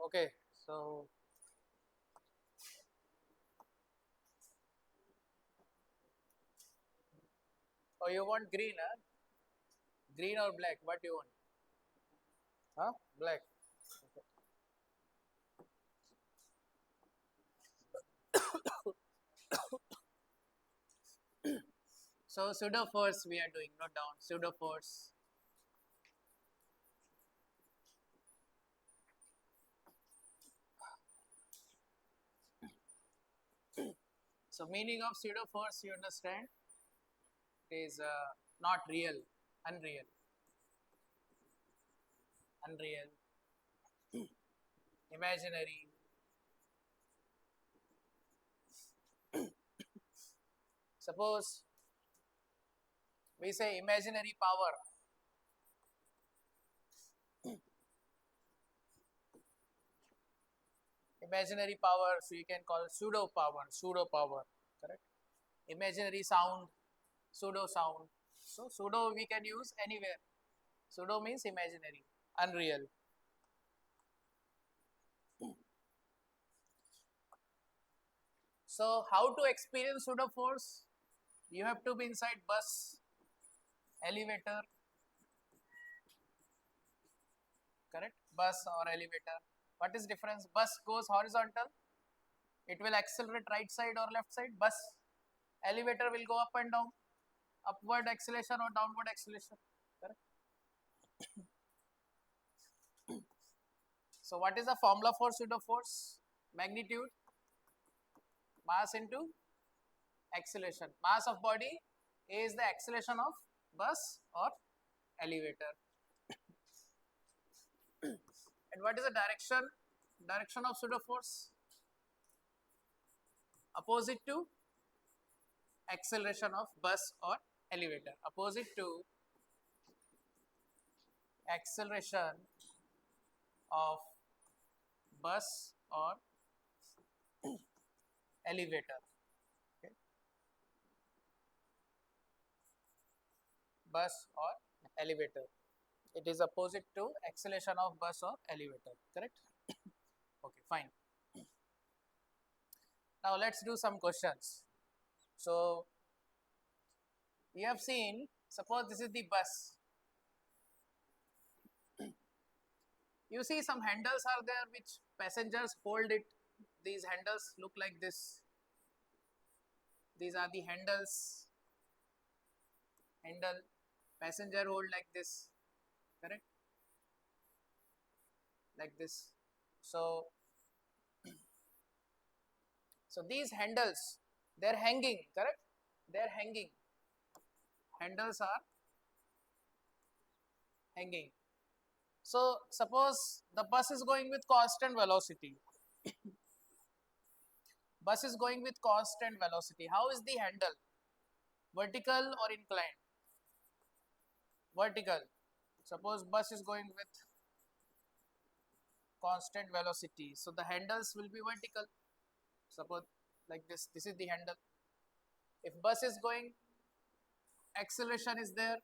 Okay, so oh, you want green, huh? Green or black? What do you want? Huh? Black. Okay. So pseudo force we are doing. Note down pseudo force. So meaning of pseudo force, you understand? It is not real, unreal, unreal, imaginary. Suppose we say imaginary power. Imaginary power, so you can call pseudo power. Pseudo power, correct? Imaginary sound, pseudo sound. So pseudo we can use anywhere. Pseudo means imaginary, unreal. So how to experience pseudo force? You have to be inside bus, elevator, correct? Bus or elevator. What is difference? Bus goes horizontal, it will accelerate right side or left side. Bus, elevator will go up and down, upward acceleration or downward acceleration, correct? So what is the formula for pseudo force? Magnitude, mass into acceleration. Mass of body is the acceleration of bus or elevator. And what is the direction? Direction of pseudo force? Opposite to acceleration of bus or elevator. Opposite to acceleration of bus or elevator. Okay. Bus or elevator. It is opposite to acceleration of bus or elevator, correct? Okay, fine. Now let's do some questions. So you have seen, suppose this is the bus. You see some handles are there which passengers hold it. These handles look like this. These are the handles. Handle, passenger hold like this, correct? Like this. So, so these handles, they're hanging, correct? They're hanging. Handles are hanging. So suppose the bus is going with constant velocity. Bus is going with constant velocity. How is the handle? Vertical or inclined? Vertical. Suppose bus is going with constant velocity. So the handles will be vertical. Suppose like this. This is the handle. If bus is going, acceleration is there.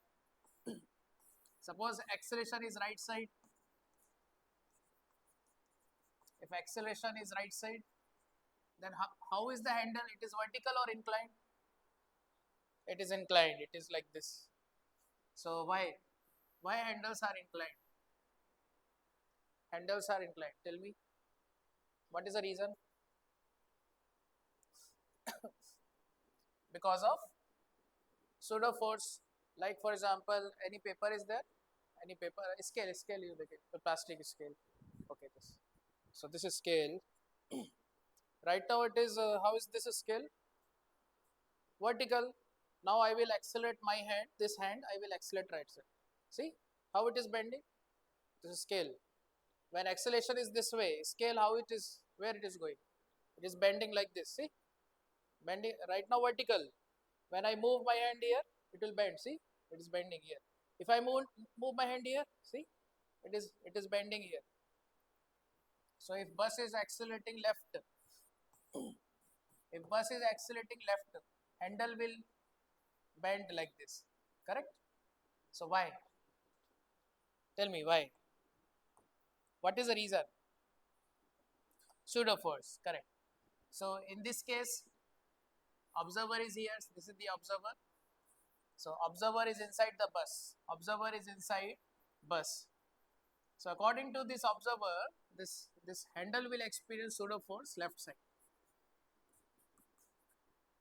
Suppose acceleration is right side. If acceleration is right side, then how is the handle? It is vertical or inclined? It is inclined. It is like this. So why? Why handles are inclined? Handles are inclined. Tell me. What is the reason? Because of pseudo force. Like for example, any paper is there? Any paper? Scale you make it. The plastic scale. Okay, this. So this is scale. Right now it is, how is this a scale? Vertical. Now I will accelerate my hand, this hand, I will accelerate right side. See how it is bending? This is scale. When acceleration is this way, scale how it is, where it is going? It is bending like this, see? Bending right now vertical. When I move my hand here, it will bend, see? It is bending here. If I move my hand here, see? It is bending here. So if bus is accelerating left, if bus is accelerating left, handle will bend like this, correct? So why? Tell me why? What is the reason? pseudo force, correct. So in this case, observer is here, so this is the observer. So observer is inside the bus, observer is inside bus. So according to this observer, this handle will experience pseudo force left side.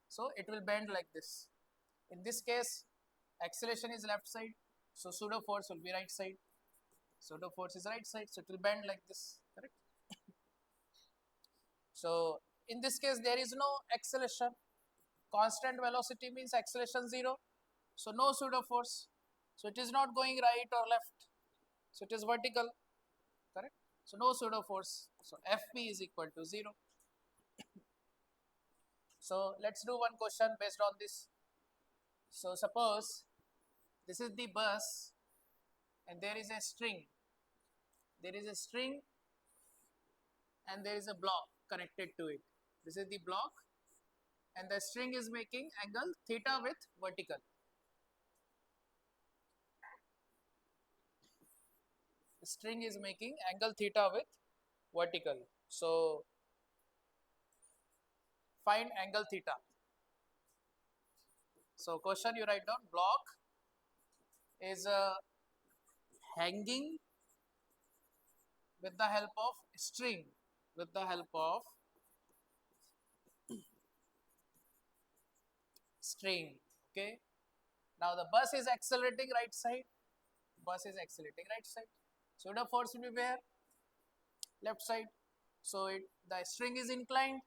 So it will bend like this. In this case, acceleration is left side, so pseudo force will be right side. Pseudo force is right side, so it will bend like this, correct? So in this case, there is no acceleration. Constant velocity means acceleration 0. So no pseudo force. So it is not going right or left. So it is vertical, correct? So no pseudo force. So Fp is equal to 0. So let's do one question based on this. So suppose this is the bus and there is a string. There is a string and there is a block connected to it. This is the block and the string is making angle theta with vertical. The string is making angle theta with vertical. So find angle theta. So question you write down, block is hanging with the help of string, with the help of string, okay. Now the bus is accelerating right side, bus is accelerating right side. Pseudo force will be where? Left side. So the string is inclined.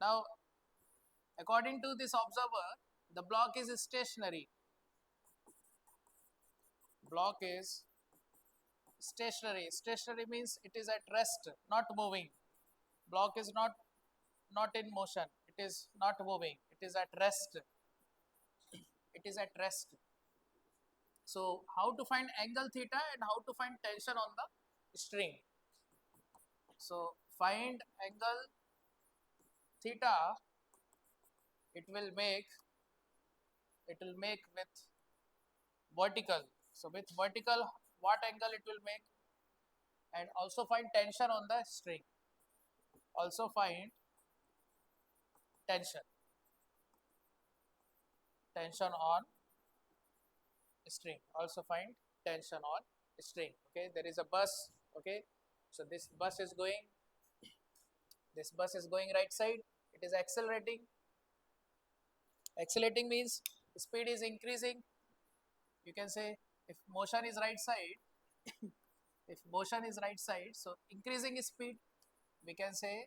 Now according to this observer, the block is stationary. Block is stationary. Stationary means it is at rest, not moving. Block is not in motion. It is not moving. It is at rest. It is at rest. So how to find angle theta and how to find tension on the string? So find angle theta. It will make with vertical. So with vertical, what angle it will make? And also find tension on the string. Also find tension. Tension on string. Also find tension on string. Okay, there is a bus. Okay, so this bus is going. This bus is going right side. It is accelerating. Accelerating means speed is increasing. You can say if motion is right side, if motion is right side, so increasing speed, we can say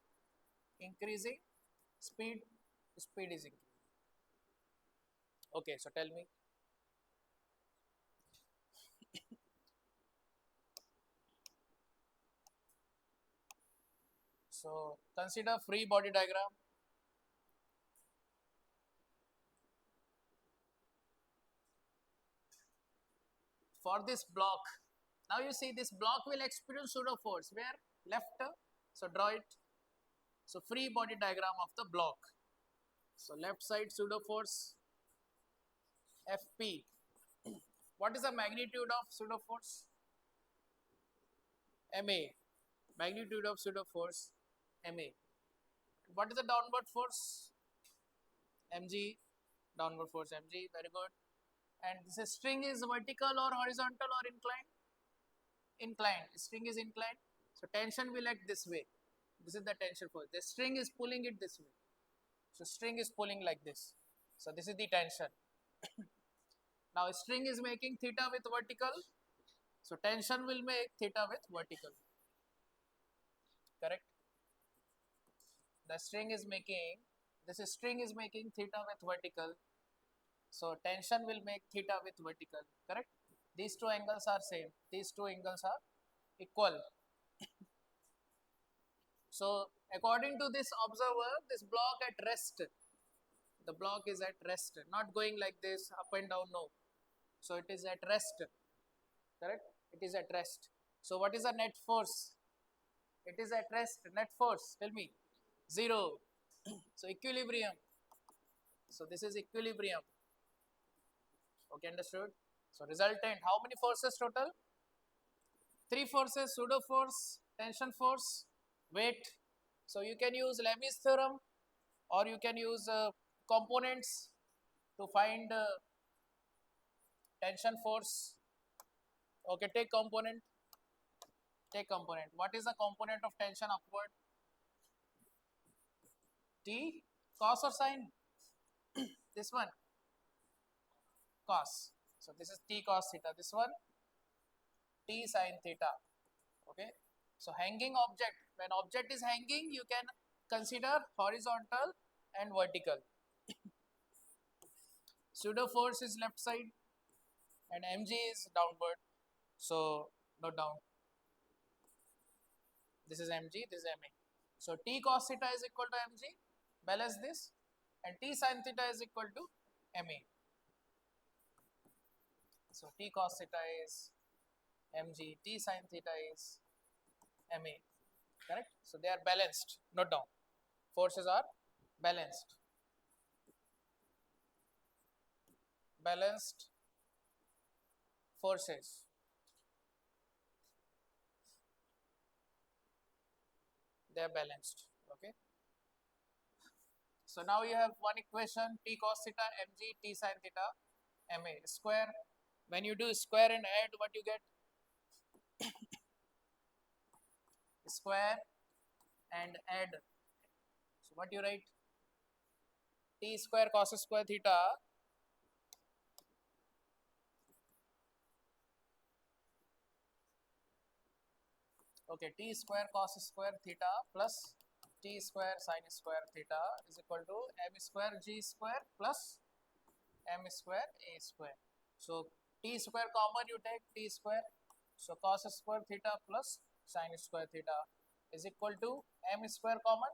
increasing speed, speed is increasing. Okay, so tell me. So consider free body diagram. For this block, now you see this block will experience pseudo force where left, so draw it. So free body diagram of the block. So left side pseudo force Fp. What is the magnitude of pseudo force? Ma. Magnitude of pseudo force Ma. What is the downward force? Mg. Downward force Mg. Very good. And this string is vertical or horizontal or inclined? Inclined. String is inclined. So tension will act this way. This is the tension force. The string is pulling it this way. So string is pulling like this. So this is the tension. Now string is making theta with vertical. So tension will make theta with vertical. Correct? The string is making, this string is making theta with vertical. So tension will make theta with vertical. Correct? These two angles are same. These two angles are equal. So according to this observer, this block at rest, the block is at rest, not going like this up and down, no. So it is at rest, correct? It is at rest. So what is the net force? It is at rest. Net force, tell me. 0. So equilibrium. So this is equilibrium. Okay, understood? So resultant, how many forces total? 3 forces: pseudo force, tension force, weight. So you can use Lami's theorem, or you can use components to find tension force. Okay, take component. Take component. What is the component of tension upward? T cos or sine? This one cos. So this is T cos theta. This one T sine theta. Okay. So hanging object. When object is hanging, you can consider horizontal and vertical. Pseudo force is left side and mg is downward. So note down. This is mg. This is ma. So T cos theta is equal to mg. Balance this, and T sin theta is equal to ma. So T cos theta is mg. T sin theta is ma. Correct? So they are balanced. Note down. Forces are balanced. Balanced forces. They are balanced. Okay. So now you have one equation, T cos theta mg T sin theta ma square. When you do square and add, what you get? Square and add. So what you write? T square cos square theta okay, T square cos square theta plus T square sin square theta is equal to m square g square plus m square a square. So T square common, you take T square. So cos square theta plus sin square theta is equal to m square common,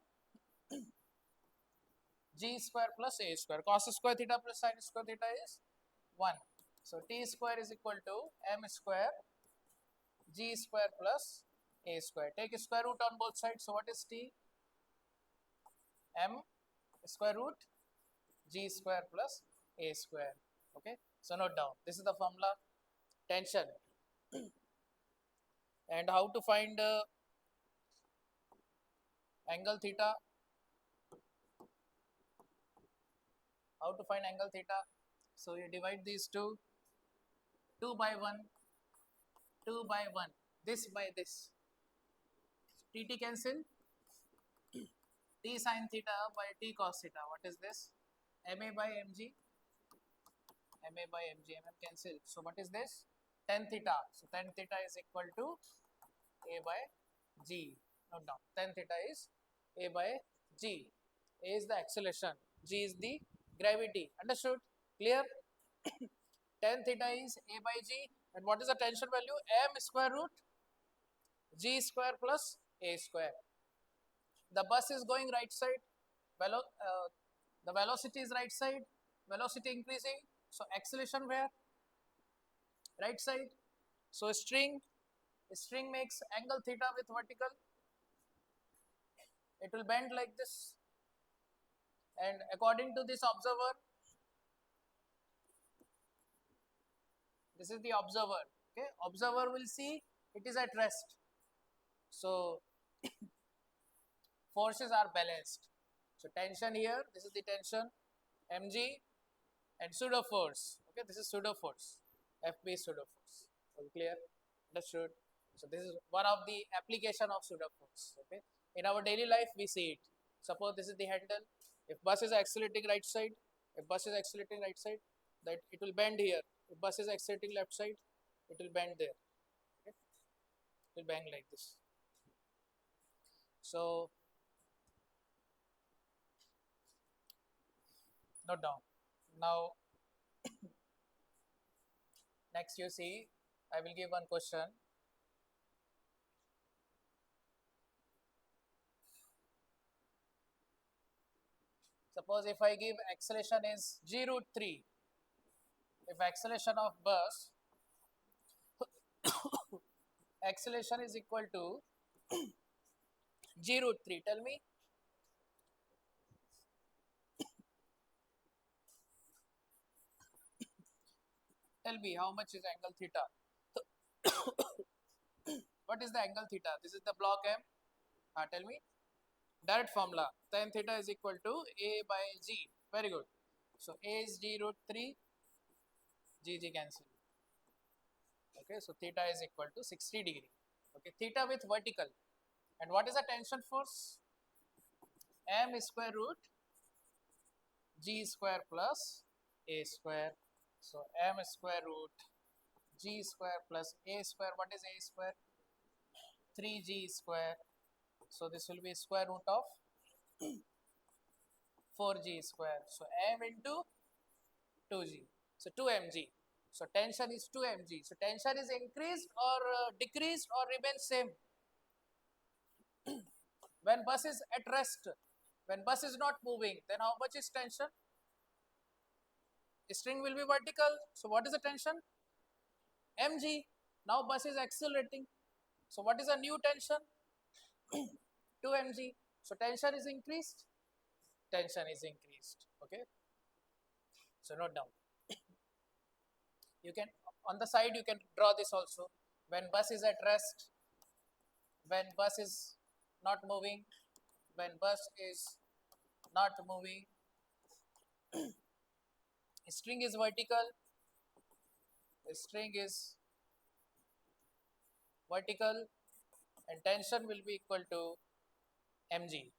g square plus a square. Cos square theta plus sin square theta is 1. So T square is equal to m square g square plus a square. Take square root on both sides. So what is T? M square root g square plus a square. Okay. So note down. This is the formula. Tension. And how to find angle theta? How to find angle theta? So you divide these two. 2 by 1. 2 by 1. This by this. T cancel. T sin theta by T cos theta. What is this? MA by MG. MA by MG. MM cancel. So what is this? Tan theta. So tan theta is equal to A by G. Note down. Tan theta is A by G. A is the acceleration. G is the gravity. Understood? Clear? Tan theta is A by G. And what is the tension value? M square root G square plus A square. The bus is going right side. The velocity is right side. Velocity increasing. So acceleration where? Right side. So string makes angle theta with vertical. It will bend like this. And according to this observer, this is the observer. Okay, observer will see it is at rest. So forces are balanced. So tension here, this is the tension, mg, and pseudo force. Okay, this is pseudo force. FB pseudo force. So clear? Understood? So this is one of the application of pseudo force. Okay, in our daily life we see it. Suppose this is the handle. If bus is accelerating right side, that it will bend here. If bus is accelerating left side, it will bend there. Okay? It will bend like this. So note down. Now next you see, I will give one question. Suppose if I give acceleration is g root 3, if acceleration of bus acceleration is equal to g root 3, tell me. Tell me how much is angle theta. What is the angle theta? This is the block M. Tell me. Direct formula. Tan theta is equal to A by G. Very good. So A is G root 3, G cancel. Okay, so theta is equal to 60 degree. Okay, theta with vertical. And what is the tension force? M square root G square plus A square. So M square root G square plus A square. What is A square? 3G square. So this will be square root of 4G square. So M into 2G. So 2mg. So tension is 2mg. So tension is increased or decreased or remains same. When bus is at rest, when bus is not moving, then how much is tension? String will be vertical. So what is the tension? Mg. Now bus is accelerating. So what is the new tension? 2mg. So tension is increased. Tension is increased. Okay. So note down. You can on the side you can draw this also. When bus is at rest, when bus is not moving, when bus is not moving, string is vertical, string is vertical, and tension will be equal to mg.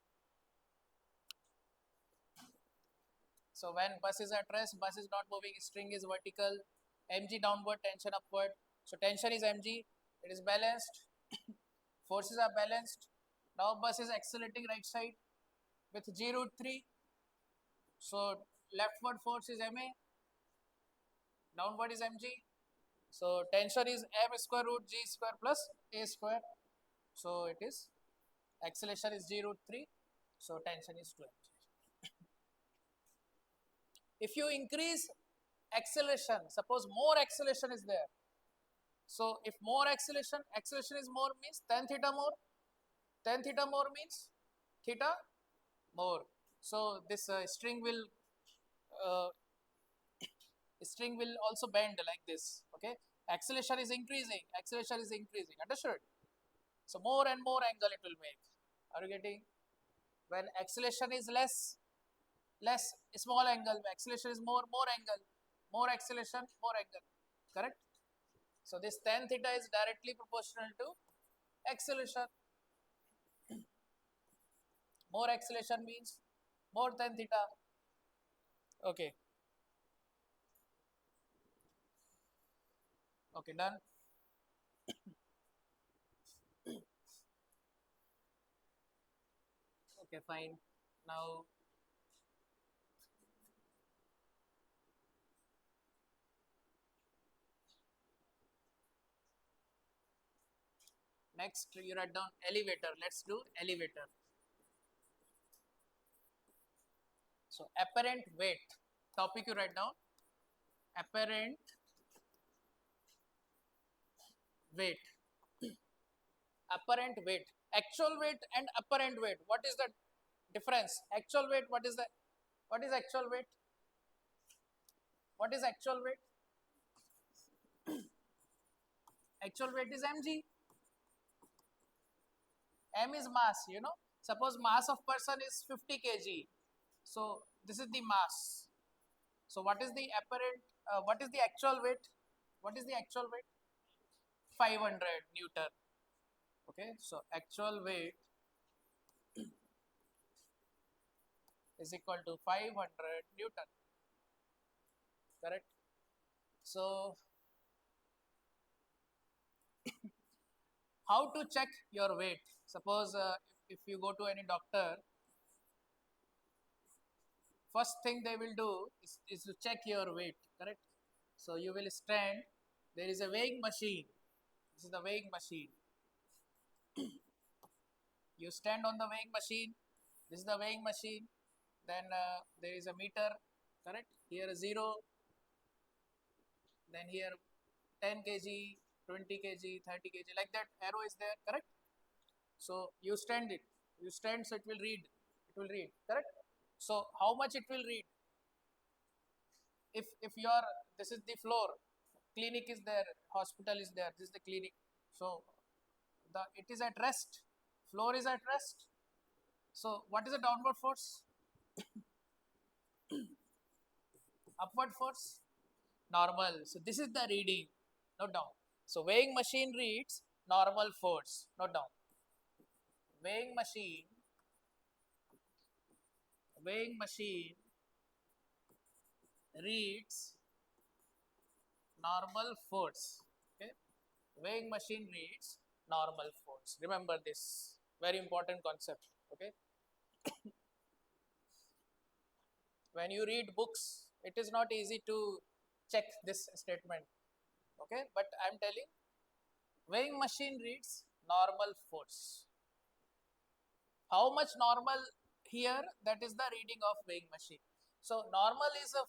So when bus is at rest, bus is not moving, string is vertical, mg downward, tension upward. So tension is mg, it is balanced, forces are balanced. Now bus is accelerating right side with g root 3. So leftward force is ma, downward is mg. So tension is m square root g square plus a square. So it is acceleration is g root 3. So tension is 2 mg. If you increase acceleration, suppose more acceleration is there. So if more acceleration is more means tan theta more. Tan theta more means theta more. So this uh, string will also bend like this. Okay, acceleration is increasing. Acceleration is increasing. Understood? So more and more angle it will make. Are you getting? When acceleration is less small angle. Acceleration is more angle. More acceleration, more angle. Correct? So this tan theta is directly proportional to acceleration. More acceleration means more tan theta. Okay. Okay, done. Okay, fine. Now next you write down elevator. Let's do elevator. So apparent weight. Topic you write down. Apparent weight. Apparent weight. Actual weight and apparent weight. What is the difference? Actual weight. What is actual weight? What is actual weight? Actual weight is mg. M is mass. Suppose mass of person is 50 kg. So this is the mass. So what is the apparent? What is the actual weight? What is the actual weight? 500 Newton. Okay. So actual weight is equal to 500 Newton. Correct. So how to check your weight? Suppose if you go to any doctor, first thing they will do is to check your weight. Correct. So you will stand. There is a weighing machine. This is the weighing machine. You stand on the weighing machine. This is the weighing machine. Then there is a meter. Correct. Here a 0. Then here 10 kg, 20 kg, 30 kg. Like that arrow is there. Correct. So you stand it. You stand so it will read. It will read. Correct. So how much it will read? If your this is the floor, clinic is there, hospital is there. This is the clinic. So it is at rest. Floor is at rest. So what is the downward force? Upward force? Normal. So this is the reading. Note down. So weighing machine reads normal force. Note down. Weighing machine. Weighing machine reads normal force. Okay. Weighing machine reads normal force. Remember this. Very important concept. Okay. When you read books, it is not easy to check this statement. Okay. But I am telling weighing machine reads normal force. How much normal here? That is the reading of weighing machine. So normal is a,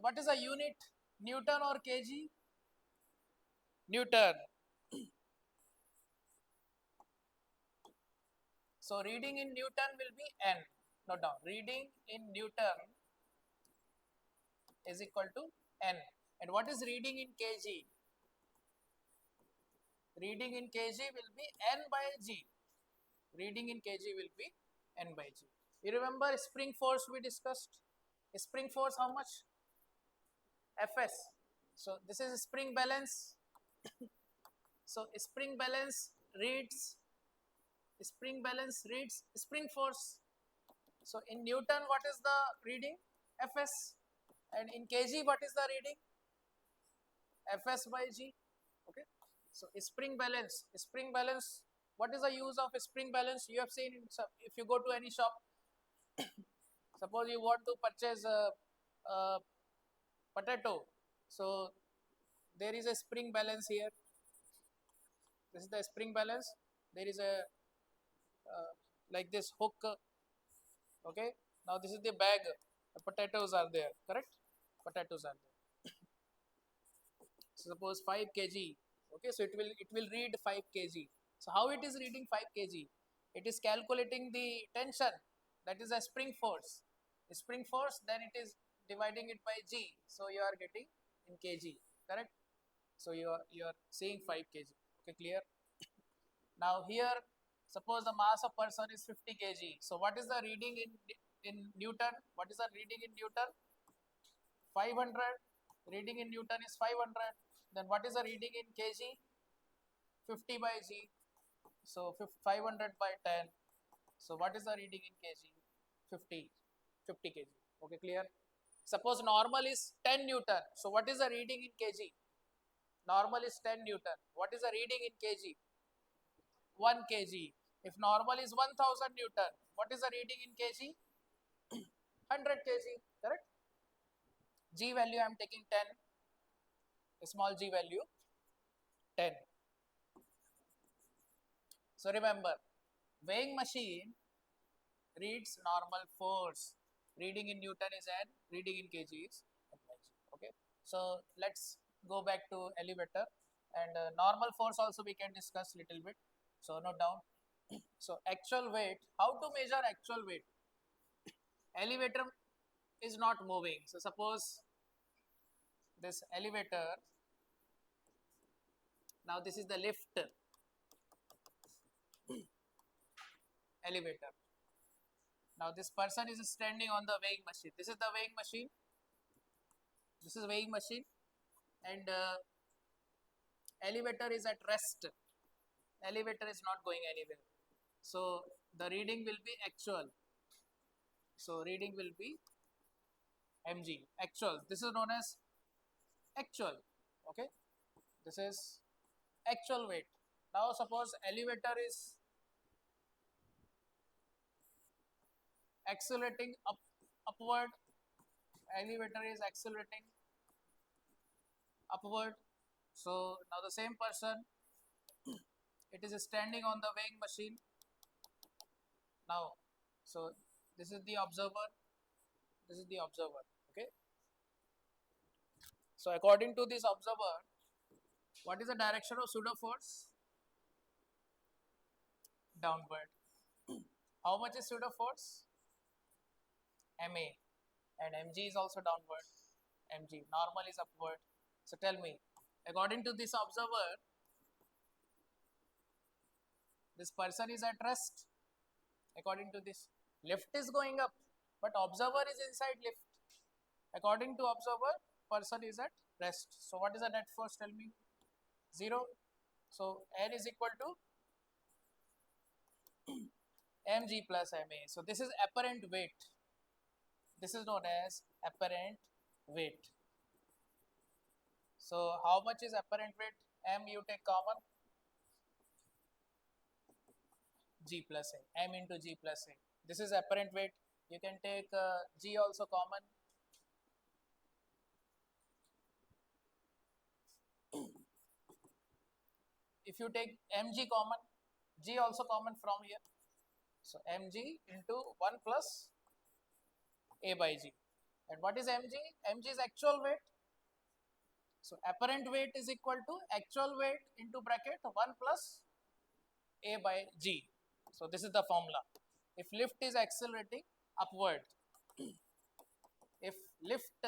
what is a unit? Newton or kg? Newton. So reading in Newton will be N. Note down. Reading in Newton is equal to N. And what is reading in kg? Reading in kg will be N by G. Reading in kg will be N by G. You remember spring force we discussed? Spring force how much? Fs. So this is spring balance. So spring balance reads spring force. So in Newton what is the reading? Fs. And in kg what is the reading? Fs by G. Okay. So spring balance. What is the use of spring balance? You have seen in some, if you go to any shop, suppose you want to purchase a potato. So there is a spring balance here. This is the spring balance. There is a like this hook. Okay. Now this is the bag. The potatoes are there. Correct. Potatoes are there. So suppose 5 kg. Okay, so it will read 5 kg. So how it is reading 5 kg? It is calculating the tension, that is a spring force. The spring force, then it is dividing it by g, so you are getting in kg. Correct. So you are seeing 5 kg. Okay, clear. Now here, suppose the mass of person is 50 kg. So what is the reading in Newton? What is the reading in Newton? 500. Reading in Newton is 500. Then what is the reading in kg? 50 by g. So 500 by 10. So what is the reading in kg? 50. 50 kg. Okay, clear. Suppose normal is 10 Newton. So what is the reading in kg? Normal is 10 Newton. What is the reading in kg? 1 kg. If normal is 1000 Newton, what is the reading in kg? 100 kg. Correct. G value I am taking 10. Small g value 10. So remember, weighing machine reads normal force. Reading in Newton is N, reading in kg is N by G. Okay. So let's go back to elevator, and normal force also we can discuss little bit. So note down. So actual weight, how to measure actual weight? Elevator is not moving. So suppose this elevator, now this is the lift elevator. Now this person is standing on the weighing machine. This is the weighing machine. This is weighing machine, and elevator is at rest. Elevator is not going anywhere. So the reading will be actual. So reading will be mg, actual. This is known as actual. Okay. This is actual weight. Now suppose elevator is accelerating upward. Elevator is accelerating upward. So now the same person, it is standing on the weighing machine. Now, so this is the observer. This is the observer. Okay. So according to this observer, what is the direction of pseudo force? Downward. How much is pseudo force? Ma, and mg is also downward. Mg, normal is upward. So tell me, according to this observer, this person is at rest. According to this, Lift is going up, but observer is inside lift. According to observer, person is at rest. So what is the net force? Tell me. 0. So N is equal to mg plus ma. So this is apparent weight. This is known as apparent weight. So how much is apparent weight? M you take common, g plus a, m into g plus a. This is apparent weight. You can take g also common. If you take mg common, g also common from here. So mg into 1 plus a by g. And what is mg? Mg is actual weight. So apparent weight is equal to actual weight into bracket 1 plus a by g. So this is the formula. If lift is accelerating upward, if lift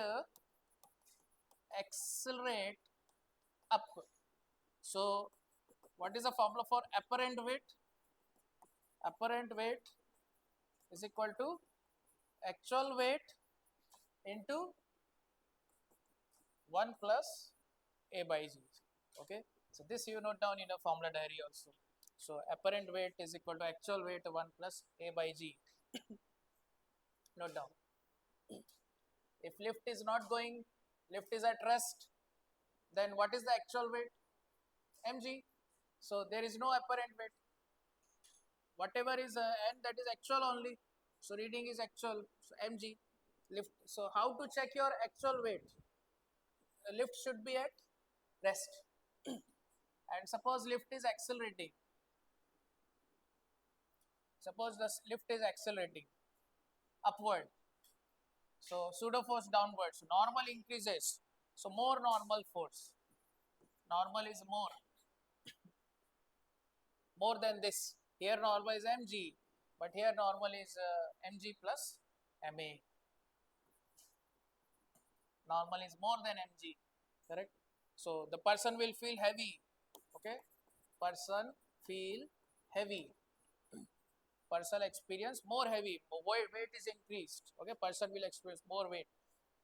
accelerate up, so what is the formula for apparent weight? Apparent weight is equal to actual weight into 1 plus a by g. Okay, so this you note down in a formula diary also. So apparent weight is equal to actual weight 1 plus a by g. Note down. If lift is not going, lift is at rest, then what is the actual weight? Mg. So there is no apparent weight. Whatever is n, that is actual only. So reading is actual. So mg lift. So how to check your actual weight? Lift should be at rest. And suppose lift is accelerating. Suppose the lift is accelerating upward. So pseudo force downwards. Normal increases. So more normal force. Normal is more than this. Here normal is mg, but here normal is mg plus ma. Normal is more than mg, correct? So the person will feel heavy. Okay, person feel heavy. Person experience more heavy. Weight is increased. Okay, person will experience more weight.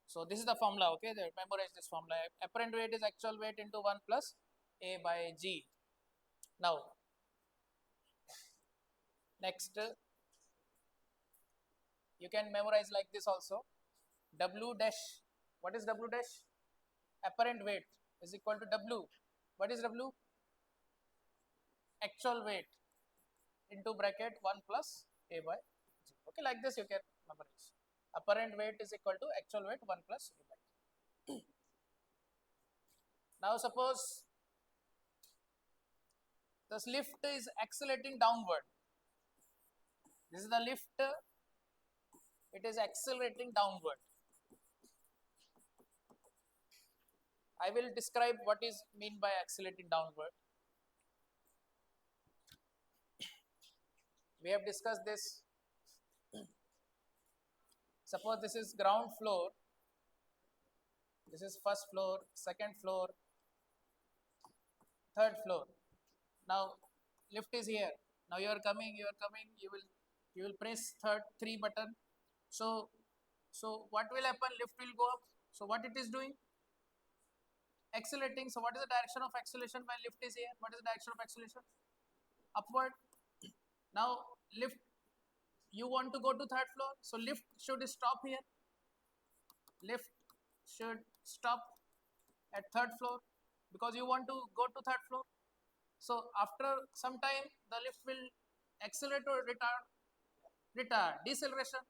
So this is the formula. Okay, memorize this formula. Apparent weight is actual weight into 1 plus a by g. Now next, you can memorize like this also. W dash. What is W dash? Apparent weight is equal to W. What is W? Actual weight into bracket 1 plus a by g. Okay, like this you can memorize. Apparent weight is equal to actual weight 1 plus a by g. Now suppose this lift is accelerating downward. This is the lift. It is accelerating downward. I will describe what is mean by accelerating downward. We have discussed this. Suppose this is ground floor. This is first floor, second floor, third floor. Now lift is here. Now you are coming. You will press three button. So what will happen? Lift will go up. So what it is doing? Accelerating. So what is the direction of acceleration when lift is here? What is the direction of acceleration? Upward. Now lift, you want to go to third floor. So lift should stop here. Lift should stop at third floor because you want to go to third floor. So after some time the lift will accelerate or retard, deceleration.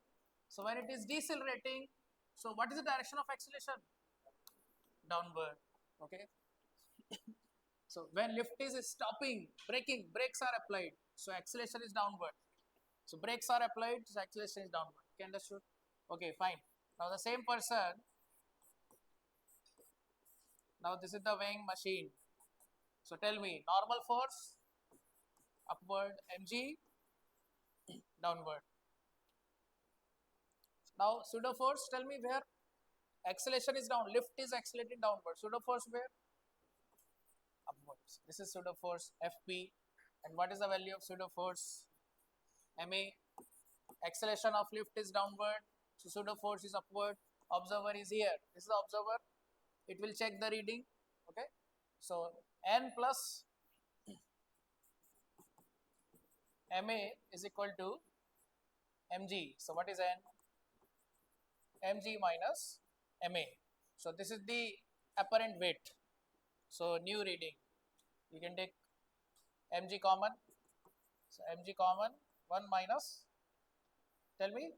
So when it is decelerating, so what is the direction of acceleration? Downward. Okay. So when lift is stopping, braking, brakes are applied. So acceleration is downward. So brakes are applied, so acceleration is downward. Okay, understood? Okay, fine. Now the same person. Now this is the weighing machine. So tell me, normal force, upward, mg, downward. Now pseudo force, tell me where? Acceleration is down, lift is accelerating downward. Pseudo force where? Upwards. This is pseudo force Fp. And what is the value of pseudo force? Ma. Acceleration of lift is downward, so pseudo force is upward. Observer is here. This is the observer. It will check the reading. Okay. So N plus MA is equal to mg. So what is N? Mg minus MA. So this is the apparent weight. So new reading. You can take mg common. So mg common 1 minus, tell me,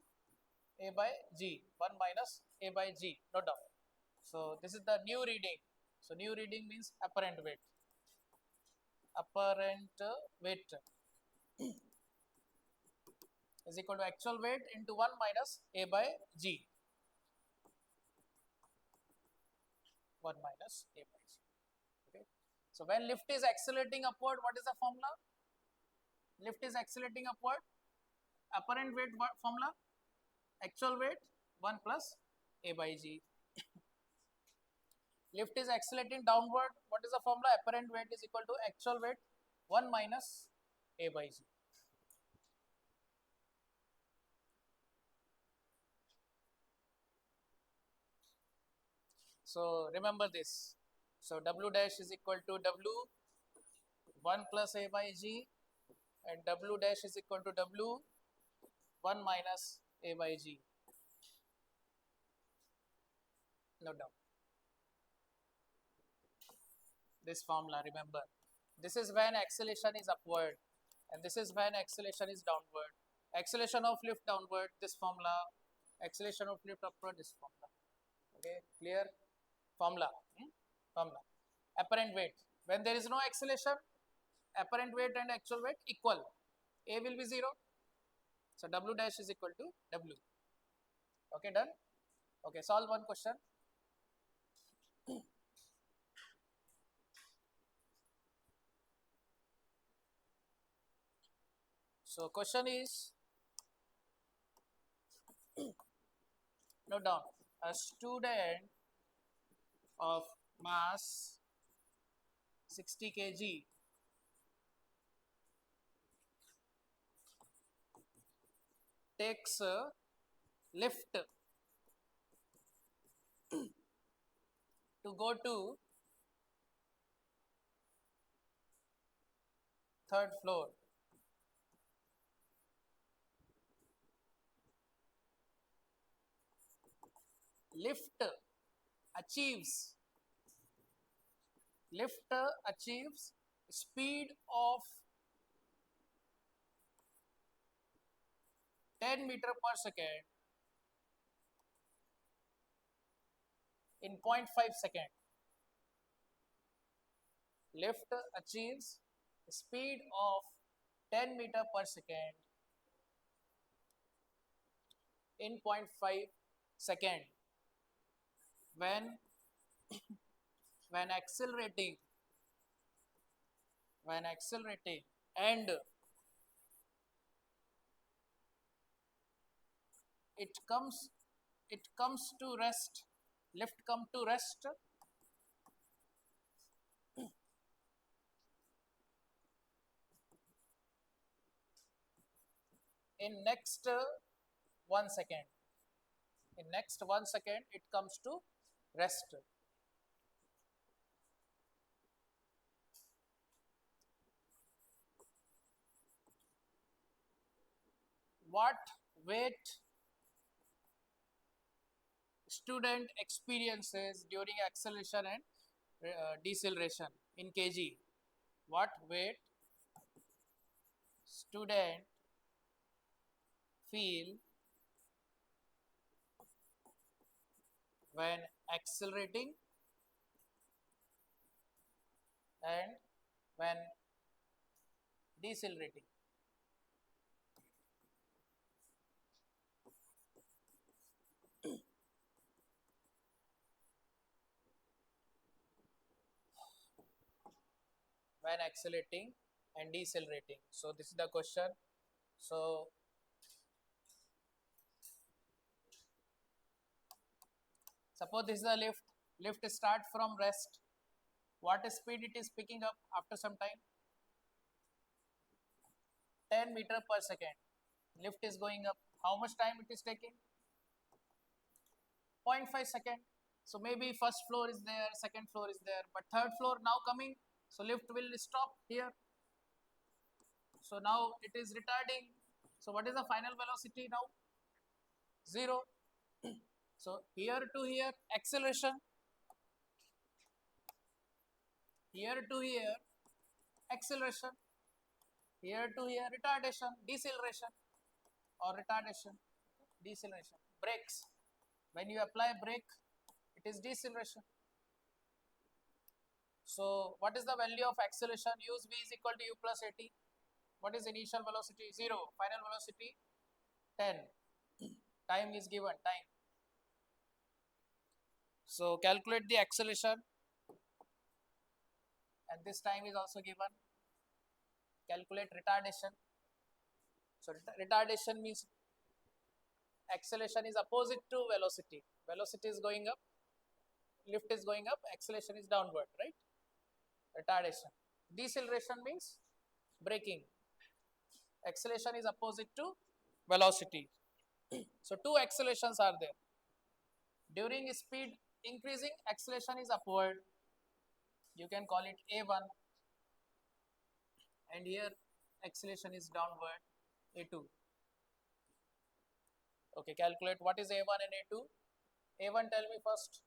a by g. 1 minus a by g. Note down. So this is the new reading. So new reading means apparent weight. Apparent weight is equal to actual weight into 1 minus a by g. 1 minus a by g. Okay. So when lift is accelerating upward, what is the formula? Lift is accelerating upward. Apparent weight formula? Actual weight 1 plus a by g. Lift is accelerating downward. What is the formula? Apparent weight is equal to actual weight 1 minus a by g. So remember this. So W dash is equal to W 1 plus a by g, and W dash is equal to W 1 minus a by g. Note down this formula. Remember, this is when acceleration is upward, and this is when acceleration is downward. Acceleration of lift downward, this formula. Acceleration of lift upward, this formula. Okay, clear? Formula. Formula. Apparent weight. When there is no acceleration, apparent weight and actual weight equal. A will be 0. So W dash is equal to W. Okay, done? Okay, solve one question. So question is, note down, a student of mass 60 kg takes a lift to go to third floor. Lift achieves speed of 10 meter per second in 0.5 second. Lift achieves speed of 10 meter per second in 0.5 second when when accelerating and it comes to rest, lift come to rest in next 1 second. In next 1 second it comes to rest. What weight student experiences during acceleration and deceleration in kg? What weight student feel when accelerating and when decelerating? When accelerating and decelerating. So this is the question. So suppose this is the lift start from rest. What speed it is picking up after some time? 10 meter per second. Lift is going up How much time it is taking? 0.5 second. So maybe first floor is there, second floor is there, but third floor now coming. So lift will stop here. So now it is retarding. So what is the final velocity now? 0. So here to here acceleration, here to here acceleration, here to here retardation, deceleration or retardation, deceleration. Brakes. When you apply brake, it is deceleration. So what is the value of acceleration? Use v is equal to u plus at. What is initial velocity? 0. Final velocity 10. Time is given, time. So calculate the acceleration, and this time is also given. Calculate retardation. So retardation means acceleration is opposite to velocity. Velocity is going up, lift is going up, acceleration is downward, right? Retardation. Deceleration means braking. Acceleration is opposite to velocity. So two accelerations are there. During speed increasing, acceleration is upward. You can call it A1, and here acceleration is downward, A2. Okay, calculate what is A1 and A2. A1, tell me first.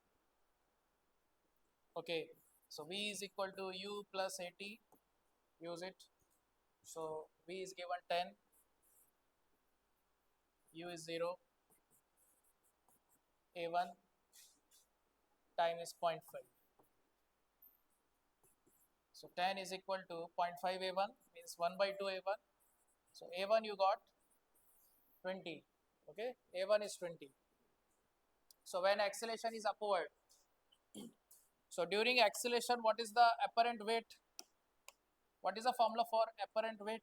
Okay, so V is equal to U plus AT. Use it. So V is given 10, U is 0, A1 time is 0.5. So 10 is equal to 0.5 A1 means 1 by 2 A1. So A1 you got 20. Okay, A1 is 20. So when acceleration is upward, so during acceleration, what is the apparent weight? What is the formula for apparent weight?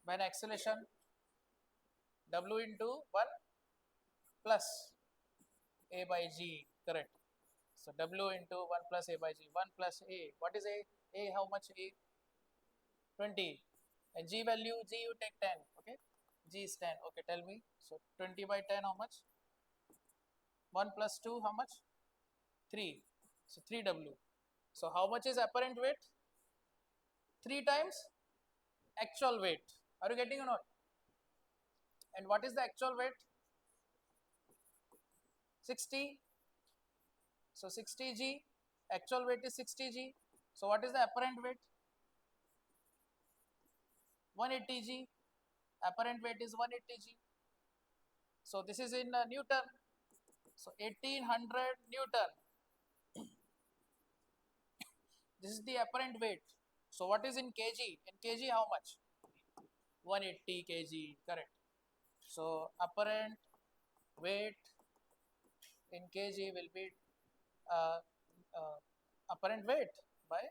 When acceleration, W into 1 plus A by G, correct. So W into 1 plus A by G, 1 plus A. What is A? A, how much A? 20. And G value, G you take 10, okay? G is 10, okay, tell me. So 20 by 10, how much? 1 plus 2, how much? 3. So 3W. So how much is apparent weight? 3 times actual weight. Are you getting or not? And what is the actual weight? 60. So 60G. Actual weight is 60G. So what is the apparent weight? 180G. Apparent weight is 180G. So this is in Newton. So 1800 Newton. This is the apparent weight. So what is in kg? In kg how much? 180 kg, correct. So apparent weight in kg will be uh, apparent weight by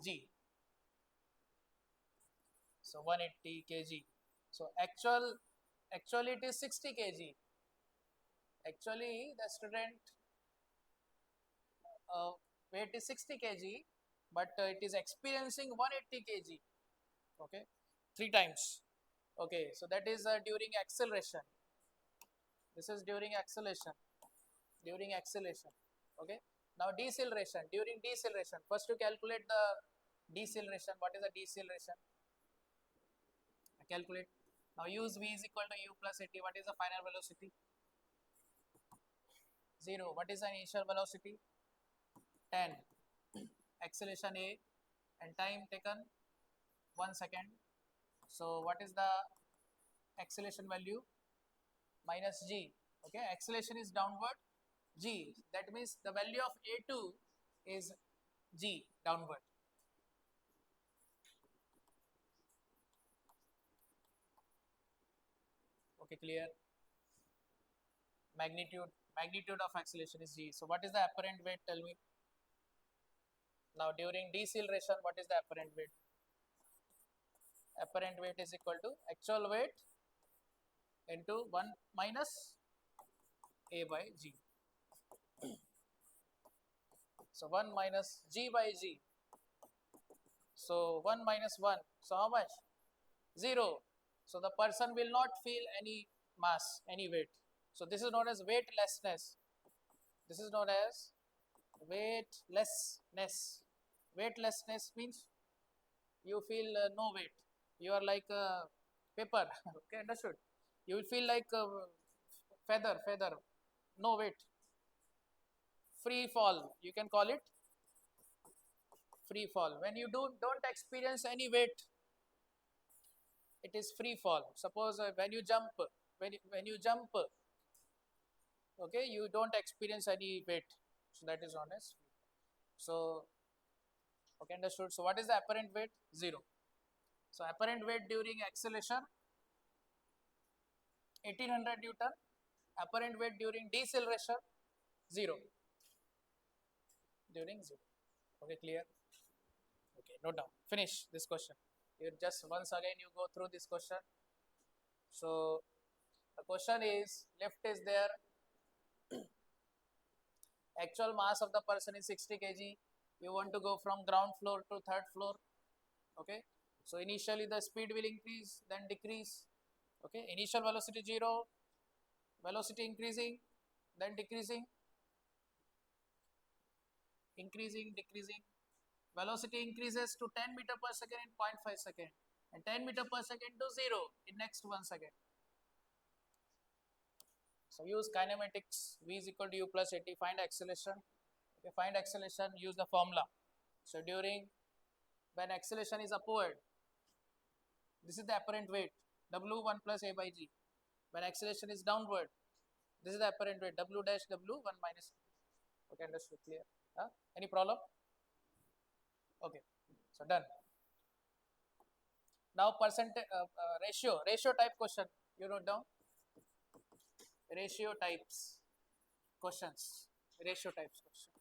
g. So 180 kg. So actually it is 60 kg. Actually the student weight is 60 kg, but it is experiencing 180 kg. Okay, 3 times. Okay, so that is during acceleration. This is during acceleration. During acceleration. Okay. Now deceleration. During deceleration, first to calculate the deceleration. What is the deceleration? Calculate. Now use V is equal to U plus AT. What is the final velocity? 0. What is the initial velocity? 10. Acceleration A and time taken 1 second. So what is the acceleration value? Minus G. Okay, acceleration is downward, G. That means the value of A2 is G, downward. Okay, clear? Magnitude of acceleration is G. So what is the apparent weight? Tell me. Now during deceleration, what is the apparent weight? Apparent weight is equal to actual weight into 1 minus A by G. So 1 minus G by G. So 1 minus 1. So how much? 0. So the person will not feel any mass, any weight. So this is known as weightlessness. This is known as weightlessness. Weightlessness means you feel no weight. You are like a paper. Okay, understood. You will feel like a feather, no weight. Free fall, you can call it free fall. When you don't experience any weight, it is free fall. Suppose when you jump, when you jump, okay, you don't experience any weight. So that is known as free fall. So okay, understood. So what is the apparent weight? Zero. So apparent weight during acceleration 1800 Newton. Apparent weight during deceleration 0. During 0. Okay, clear? Okay, note down. Finish this question. You just once again you go through this question. So the question is, lift is there, actual mass of the person is 60 kg. You want to go from ground floor to third floor. Okay, so initially the speed will increase, then decrease. Okay, initial velocity 0, velocity increasing, then decreasing, increasing, decreasing. Velocity increases to 10 meter per second in 0.5 second, and 10 meter per second to 0 in next 1 second. So use kinematics. V is equal to u plus at. Find acceleration. Okay, find acceleration. Use the formula. So during when acceleration is upward, this is the apparent weight, W1 plus A by G. When acceleration is downward, this is the apparent weight, W dash W1 minus. Okay, understood, clear? Any problem? Okay, so done. Now ratio type question. You wrote down ratio types questions. Ratio types question.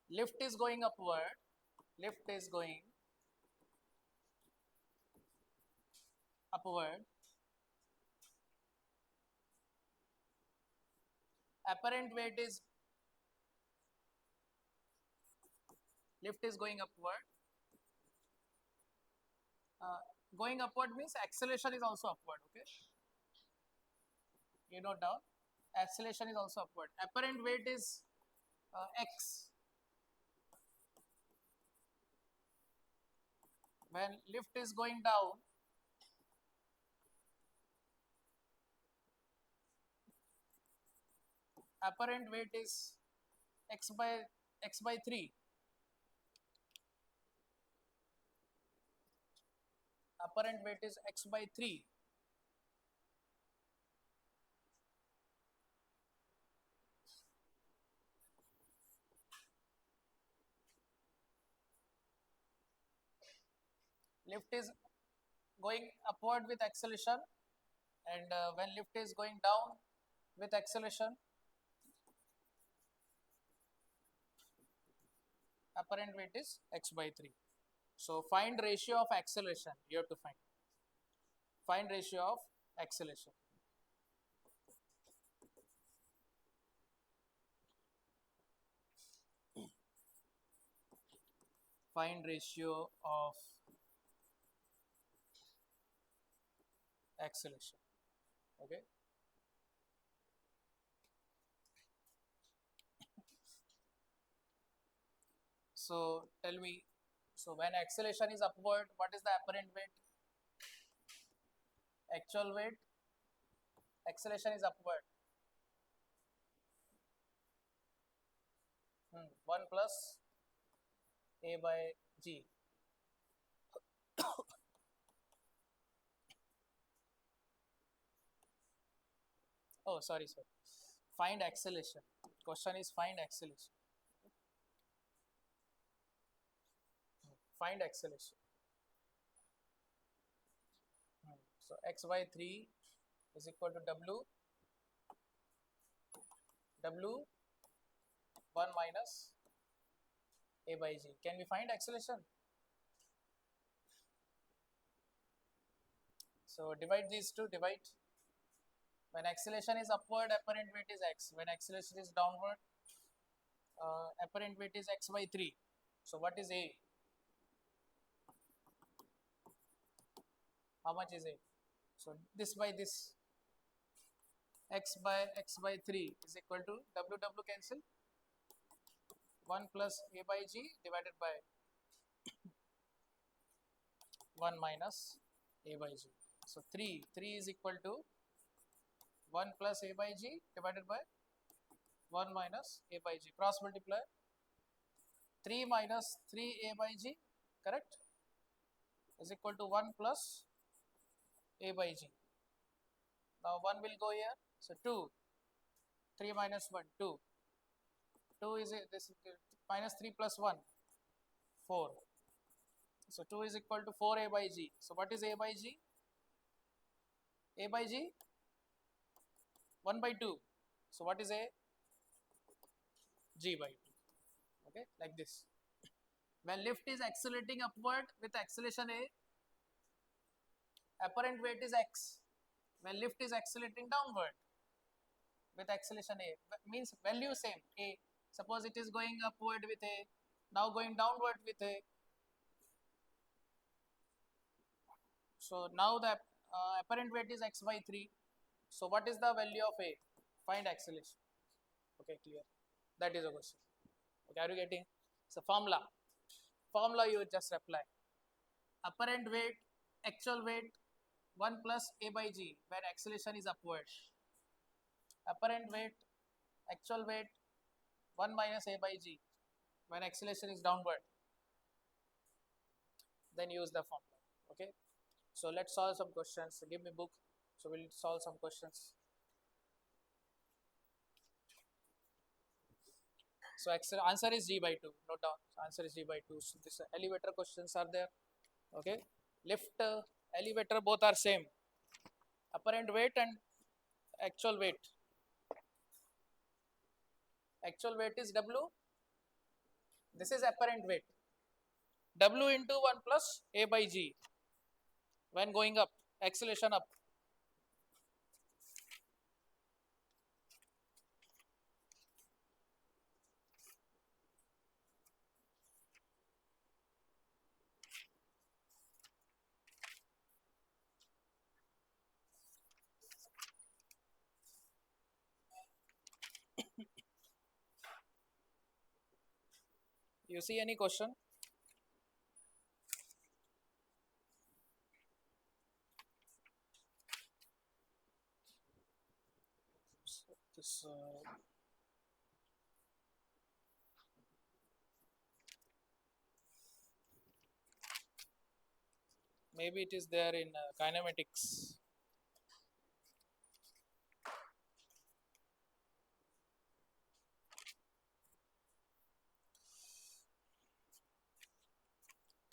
Lift is going upward. Lift is going upward. Apparent weight is lift is going upward. Going upward means acceleration is also upward. Okay, you note down. Acceleration is also upward. Apparent weight is x. When lift is going down, apparent weight is x by 3. Apparent weight is x by 3. Lift is going upward with acceleration, and when lift is going down with acceleration, apparent weight is x by 3. So find ratio of acceleration. You have to find ratio of acceleration. Find ratio of acceleration. Okay. So tell me, so when acceleration is upward, what is the apparent weight? Actual weight, acceleration is upward. 1 plus A by G. Oh, sorry. Find acceleration. Question is find acceleration. Find acceleration. So x by 3 is equal to W1 minus A by G. Can we find acceleration? So divide these two, divide. When acceleration is upward, apparent weight is x. When acceleration is downward, apparent weight is x by 3. So what is A? How much is A? So this by this, x by 3 is equal to w cancel, 1 plus A by G divided by 1 minus A by G. So 3 is equal to 1 plus A by G divided by 1 minus A by G. Cross multiply, 3 minus 3A by G, correct, is equal to 1 plus A by G. Now 1 will go here, so 2, 3 minus 1, 2. 2 is this minus 3 plus 1, 4. So 2 is equal to 4A by G. So what is A by G? A by G, 1 by 2. So what is A? G by 2. Okay, like this. When lift is accelerating upward with acceleration A, apparent weight is x. When lift is accelerating downward with acceleration A, means value same A. Suppose it is going upward with A, now going downward with A. So now the apparent weight is x by 3. So what is the value of A? Find acceleration. Okay, clear. That is a question. Okay, are you getting? So formula you just apply. Apparent weight, actual weight, 1 plus A by G when acceleration is upward. Apparent weight, actual weight, 1 minus A by G when acceleration is downward. Then use the formula. Okay. So let's solve some questions. Give me book. So we'll solve some questions. So answer is G by 2. Note down. Answer is G by 2. So this elevator questions are there. Okay. Lift, elevator, both are same. Apparent weight and actual weight. Actual weight is W. This is apparent weight. W into 1 plus A by G when going up, acceleration up. You see any question? So this maybe it is there in kinematics.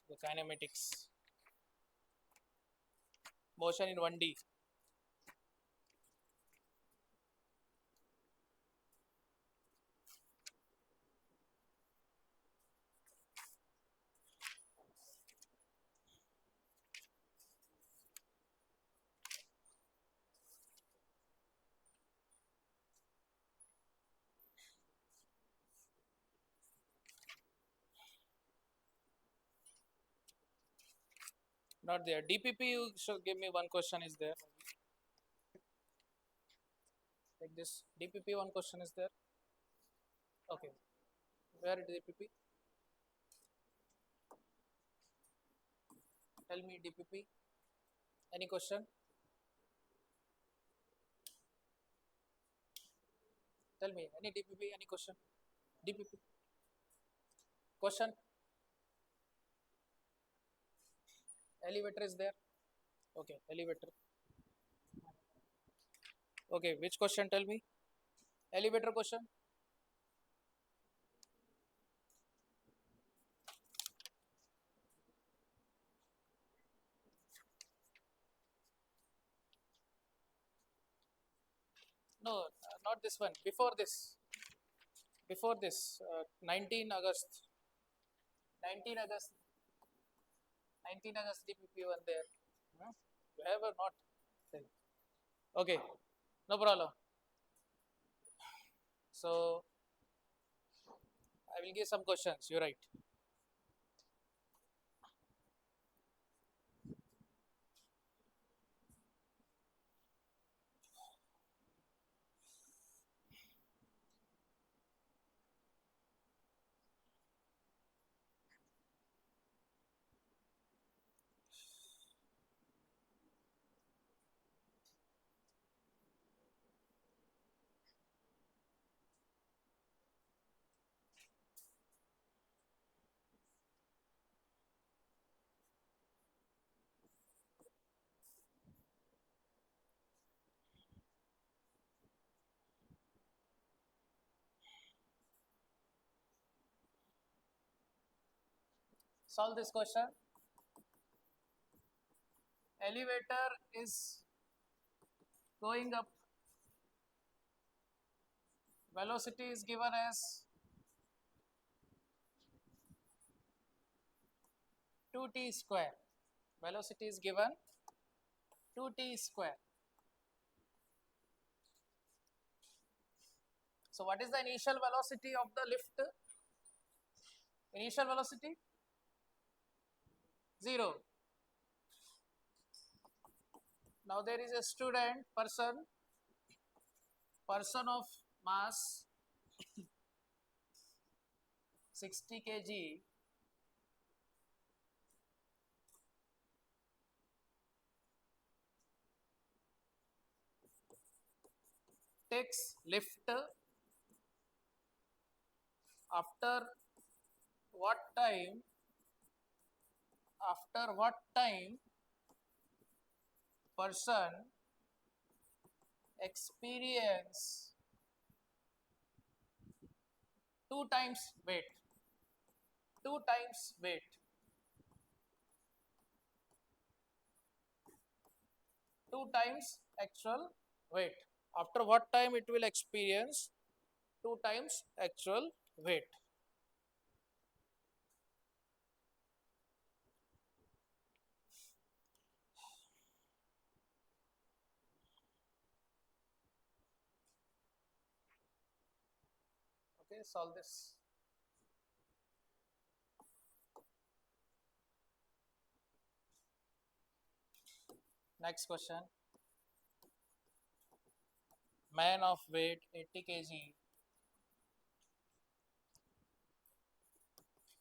The kinematics. Motion in 1D. Not there. DPP, you should give me one question is there. Like this. DPP, one question is there. Okay. Where is DPP? Tell me DPP. Any question? Tell me any DPP, any question? DPP. Question? Elevator is there. Okay, elevator. Okay, which question? Tell me. Elevator question. No, not this one. Before this. Before this. 19 August. 19 August. 19 August DPP one there. Huh? You have or not? Okay, no problem. So I will give some questions. You're right. Solve this question. Elevator is going up. Velocity is given as 2t square. Velocity is given 2t square. So what is the initial velocity of the lift? Initial velocity 0. Now there is a student person of mass 60 kg takes lift after what time person experience 2 times weight, 2 times weight, 2 times actual weight. After what time it will experience 2 times actual weight? Okay, solve this. Next question. Man of weight 80 kg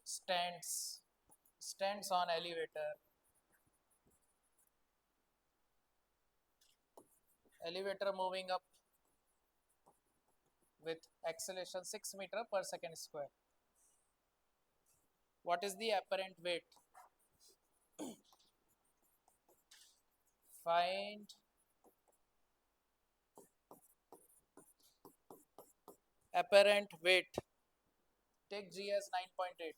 stands on elevator moving up with acceleration 6 meter per second square. What is the apparent weight? Find apparent weight. Take G as 9.8.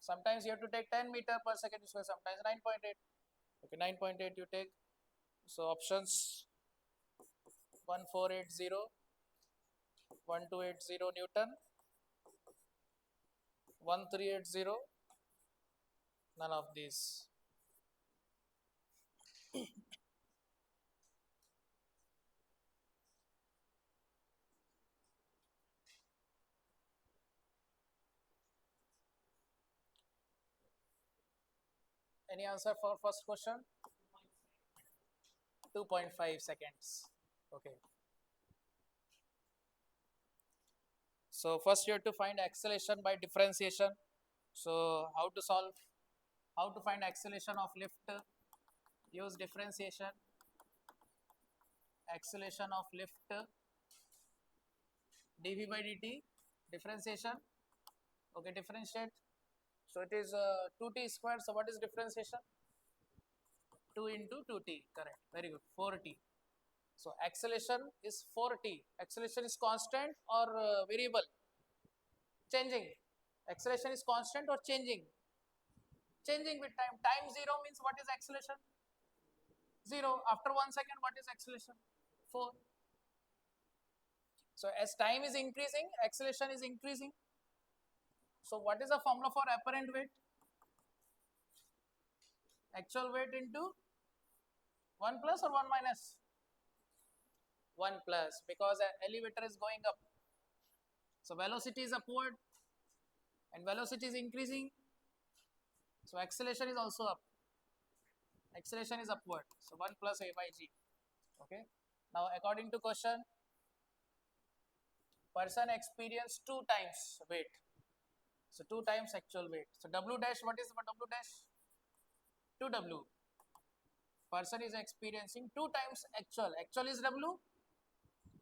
Sometimes you have to take 10 meter per second square, sometimes 9.8. Okay, 9.8 you take. So options 1480, 1280 Newton, 1380, none of these. Any answer for first question? 2.5 seconds. Okay. So first you have to find acceleration by differentiation. So how to solve? How to find acceleration of lift? Use differentiation. Acceleration of lift dv by dt. Differentiation. Okay, differentiate. So it is 2t squared. So what is differentiation? 2 into 2t. Correct. Very good. 4t. So acceleration is 4t. Acceleration is constant or variable? Changing. Acceleration is constant or changing? Changing with time. Time 0 means what is acceleration? 0. After 1 second, what is acceleration? 4. So as time is increasing, acceleration is increasing. So what is the formula for apparent weight? Actual weight into 1 plus or 1 minus? 1 plus, because an elevator is going up. So velocity is upward and velocity is increasing. So acceleration is also up. Acceleration is upward. So 1 plus a by g. Okay. Now according to question, person experience 2 times weight. So 2 times actual weight. So W dash, what is W dash? 2W. Person is experiencing 2 times actual. Actual is W,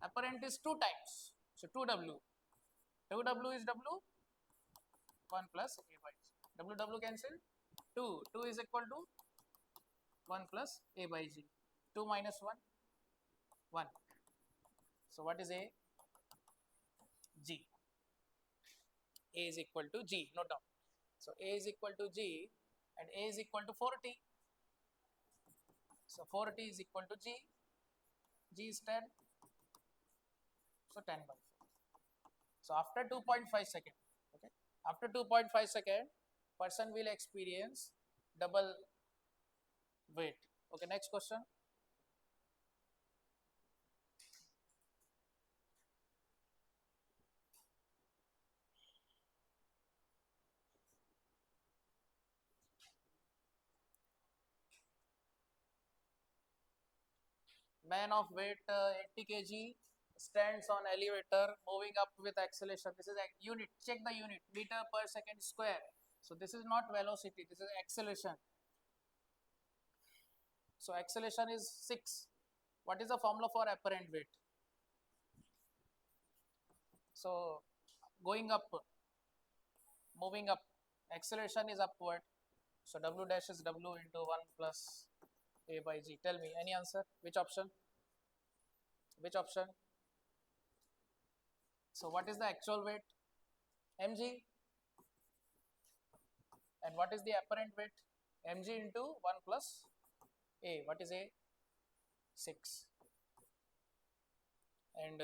apparent is 2 times. So 2W. 2W is W, 1 plus a by g. W cancel. 2. 2 is equal to 1 plus a by g. 2 minus 1, 1. So what is a? G. A is equal to G, note down. So A is equal to G and A is equal to 40. So 40 is equal to G. G is 10. So 10 by 4. So after 2.5 second, okay, after 2.5 second, person will experience double weight. Okay, next question. Man of weight 80 kg stands on elevator moving up with acceleration. This is a unit. Check the unit, meter per second square. So this is not velocity, this is acceleration. So acceleration is 6. What is the formula for apparent weight? So going up, moving up, acceleration is upward. So W dash is W into 1 plus A by G. Tell me any answer? Which option? Which option? So what is the actual weight? Mg. And what is the apparent weight? Mg into 1 plus A. What is A? 6. And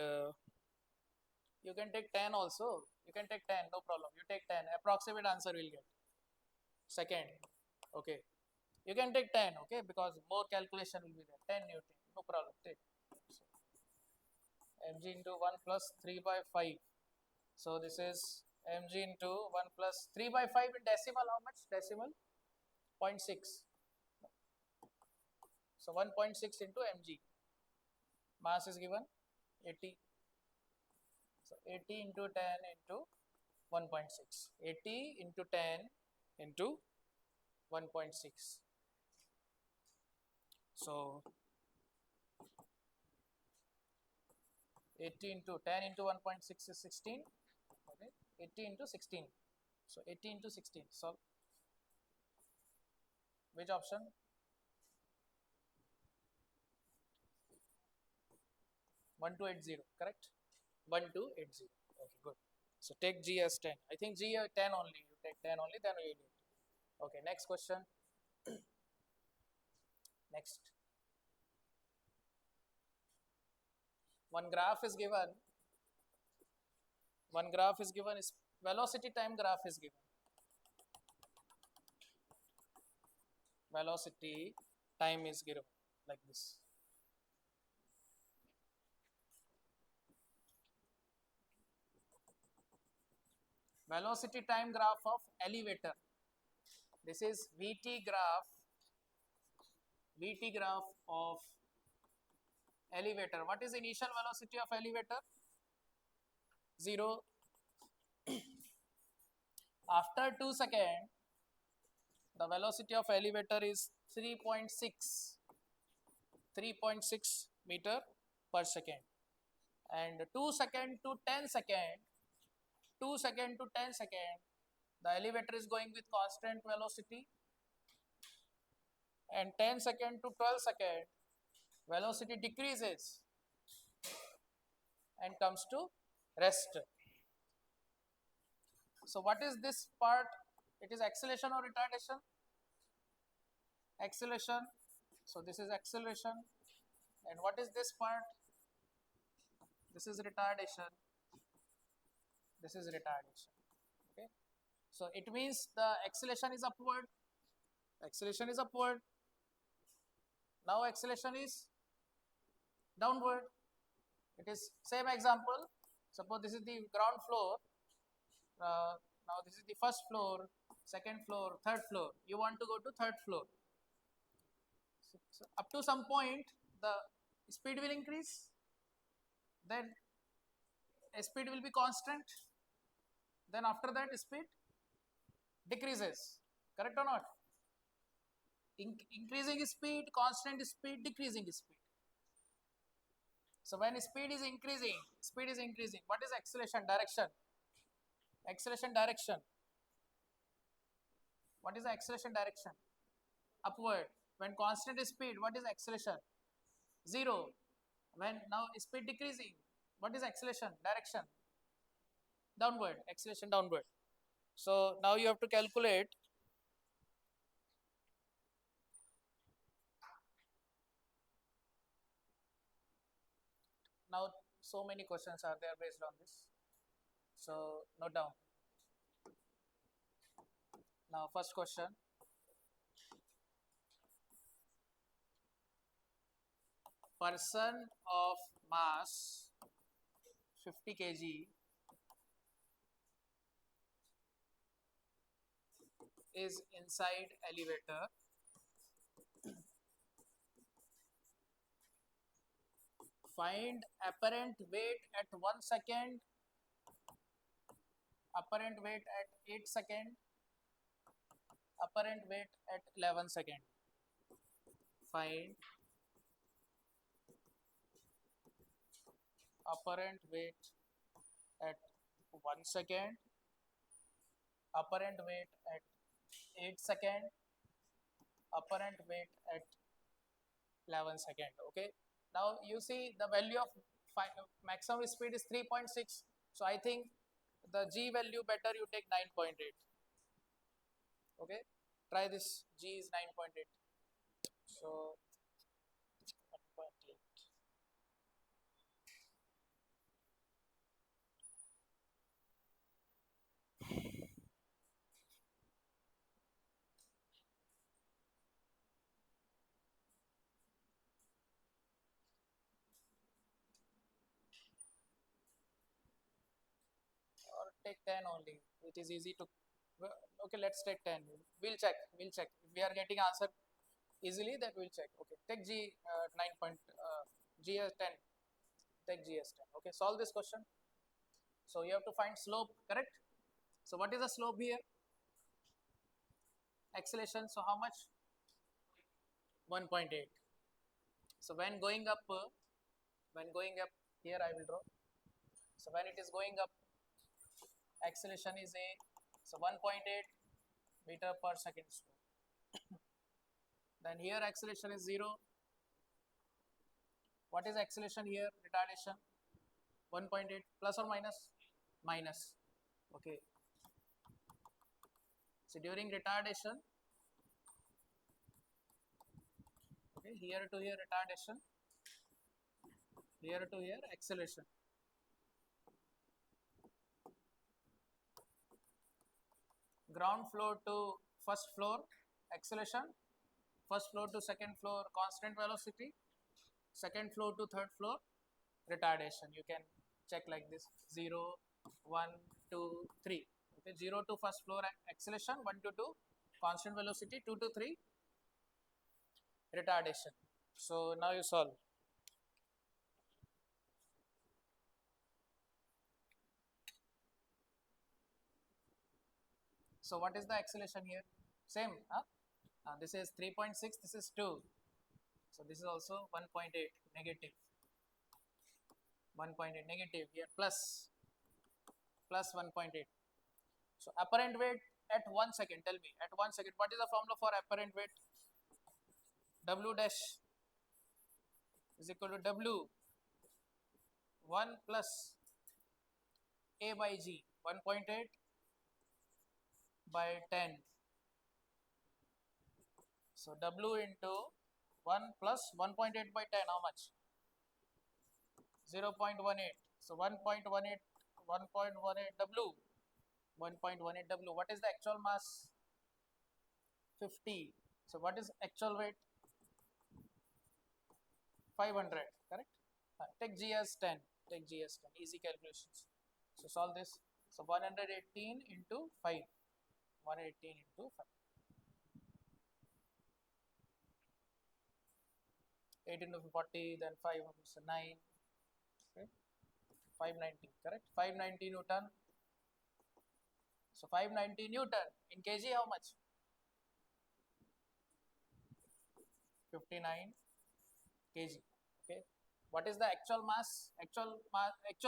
you can take 10 also. You can take 10, no problem. You take 10. Approximate answer will get. Second. Okay. You can take 10, okay, because more calculation will be there. 10 Newton, no problem. Take. So, mg into 1 plus 3 by 5. So this is mg into 1 plus 3 by 5 in decimal. How much? Decimal 0.6. So 1.6 into mg. Mass is given 80. So 80 into 10 into 1.6. 80 into 10 into 1.6. So 80 into 10 into 1.6 is 16. Okay, 80 into 16. So 80 into 16. So which option? 1280. Correct. 1280. Okay, good. So take G as 10. I think G 10 only. You take 10 only, then we do it. Okay, next question. Next. One graph is given. One graph is given is velocity time graph is given. Velocity time is given like this. Velocity time graph of elevator. This is VT graph of elevator. What is initial velocity of elevator? 0. After 2 seconds, the velocity of elevator is 3.6 meter per second. And 2 second to 10 second, 2 second to 10 second, the elevator is going with constant velocity. And 10 second to 12 second, velocity decreases and comes to rest. So what is this part? It is acceleration or retardation? Acceleration. So this is acceleration. And what is this part? This is retardation. This is retardation. Okay. So it means the acceleration is upward, Acceleration is upward. Now acceleration is downward. It is same example. Suppose this is the ground floor. Now this is the first floor, second floor, third floor. You want to go to third floor. So up to some point, the speed will increase. Then speed will be constant. Then after that, speed decreases. Correct or not? Increasing speed, constant speed, decreasing speed. So when speed is increasing, what is acceleration direction? Acceleration direction. What is the acceleration direction? Upward. When constant speed, what is acceleration? Zero. When now speed decreasing, what is acceleration direction? Downward. Acceleration downward. So now you have to calculate. Now so many questions are there based on this. So note down. Now first question. Person of mass 50 kg is inside elevator. Find apparent weight at 1 second, apparent weight at 8 second, apparent weight at 11 second. Find apparent weight at 1 second, apparent weight at 8 second, apparent weight at 11 second. Okay. Now you see the value of maximum speed is 3.6. So I think the G value better you take 9.8. Okay. Try this. G is 9.8. So 1.8. Or take 10 only. It is easy to. Okay, let's take 10. We'll check. We'll check. If we are getting answer easily, that we'll check. Okay, take G 9 point, G as 10. Take G as 10. Okay, solve this question. So you have to find slope, correct? So what is the slope here? Acceleration. So how much? 1.8. So when going up, here I will draw. So when it is going up, acceleration is a, so 1.8 meter per second square. Then here acceleration is 0. What is acceleration here? Retardation 1.8 plus or minus? Minus. Okay. So during retardation, okay, here to here retardation, here to here acceleration. Ground floor to first floor acceleration, first floor to second floor constant velocity, second floor to third floor retardation. You can check like this: 0, 1, 2, 3. Okay, 0 to first floor acceleration, 1 to 2 constant velocity, 2 to 3 retardation. So now you solve. So what is the acceleration here? Same, huh? This is 3.6, this is 2. So this is also 1.8 negative. 1.8 negative here plus 1.8. So apparent weight at 1 second. Tell me at 1 second what is the formula for apparent weight? W dash is equal to W 1 plus A by G 1.8 by 10. So W into 1 plus 1.8 by 10, how much? 0.18. So 1.18 W. 1.18 W. What is the actual mass? 50. So what is actual weight? 500, correct? Take G as 10. Take G as 10. Easy calculations. So solve this. So 118 into 5. 118 into 5. 18 to 40, then 5, so 9. Okay. 590, correct? 590 Newton. So 590 Newton. In kg, how much? 59 kg. Okay. What is the actual mass? Actual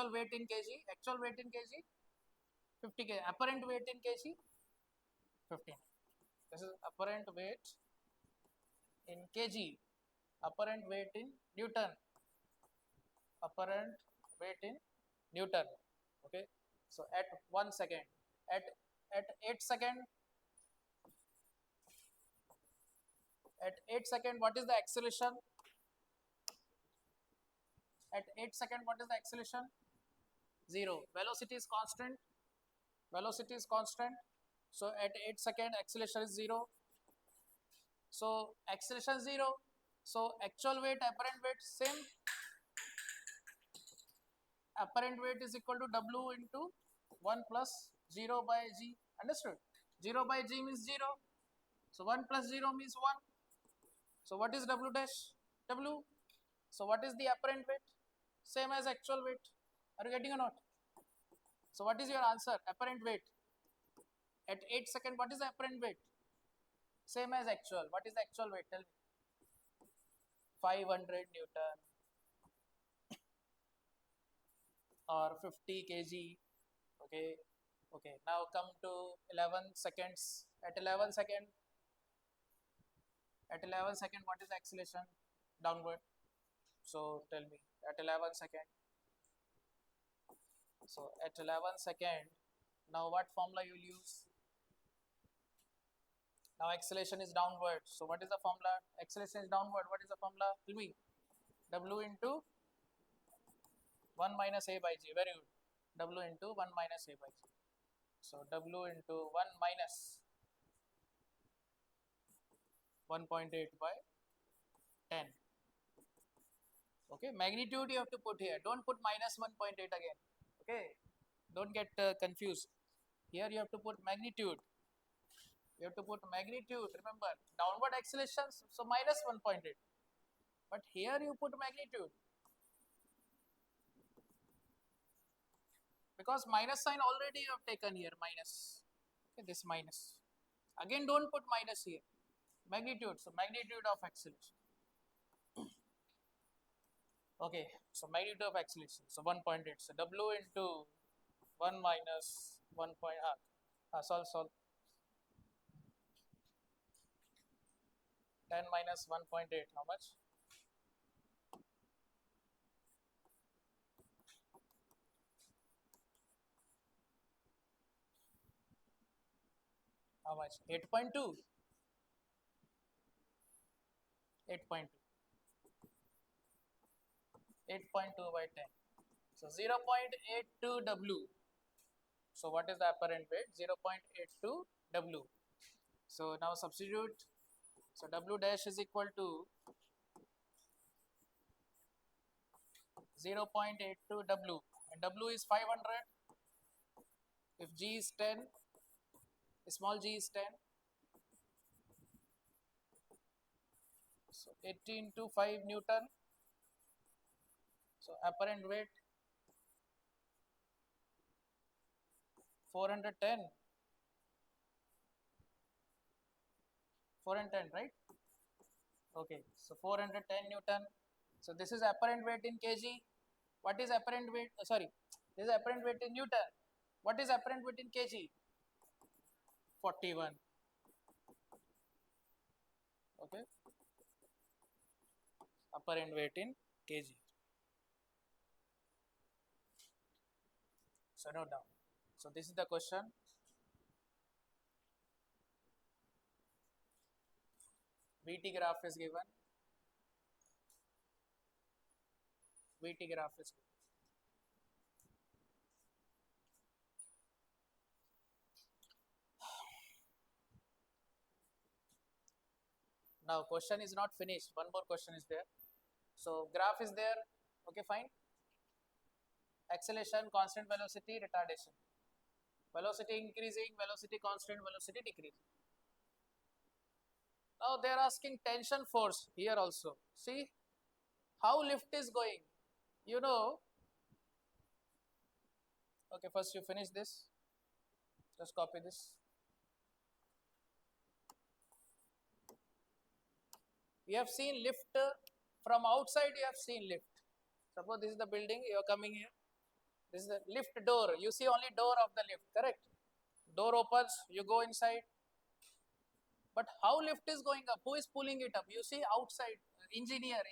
weight in kg? Actual weight in kg? 50 kg. Apparent weight in kg? 15. This is apparent weight in kg. Apparent weight in Newton. Apparent weight in Newton. Okay. So at 1 second, at 8 second, what is the acceleration? At 8 second, what is the acceleration? 0. Velocity is constant. Velocity is constant. So at 8 second, acceleration is 0. So acceleration 0. So actual weight, apparent weight, same. Apparent weight is equal to W into 1 plus 0 by G. Understood? 0 by G means 0. So 1 plus 0 means 1. So what is W dash? W. So what is the apparent weight? Same as actual weight. Are you getting or not? So what is your answer? Apparent weight. At 8 second, what is the apparent weight? Same as actual. What is the actual weight? Tell me. 500 Newton or 50 kg. Okay. Okay. Now come to 11 seconds. At 11 second, what is the acceleration? Downward. So tell me. At 11 second. So at 11 second, now what formula you will use? Now acceleration is downward. So what is the formula? Acceleration is downward. What is the formula? Tell me. W into 1 minus A by G. Very good. W into 1 minus A by G. So W into 1 minus 1.8 by 10. Okay. Magnitude you have to put here. Don't put minus 1.8 again. Okay. Don't get confused. Here you have to put magnitude. You have to put magnitude. Remember, downward accelerations, so minus 1.8. But here you put magnitude. Because minus sign already you have taken here, minus. Okay, this minus. Again, don't put minus here. Magnitude, so magnitude of acceleration. Okay, so magnitude of acceleration, so 1.8. So W into 1 minus 1. Solve. 10 minus 1.8, how much? How much? 8.2. 8.2. 8.2 by 10. So 0.82 W. So what is the apparent weight? 0.82 W. So now substitute. So W dash is equal to 0.82 W, and W is 500. If G is 10, small g is 10. So 18 to 5 Newton. So apparent weight 410. 410, right? Okay, so 410 Newton. So this is apparent weight in kg. What is apparent weight? Sorry, this is apparent weight in Newton. What is apparent weight in kg? 41. Okay, apparent weight in kg. So note down. So this is the question. VT graph is given. VT graph is given. Now question is not finished. One more question is there. So graph is there. Okay, fine. Acceleration, constant velocity, retardation. Velocity increasing, velocity constant, velocity decreasing. Now they are asking tension force here also. See how lift is going. You know, okay, first you finish this. Just copy this. We have seen lift from outside. You have seen lift. Suppose this is the building. You are coming here. This is the lift door. You see only door of the lift. Correct. Door opens. You go inside. But how lift is going up? Who is pulling it up? You see outside. Engineer,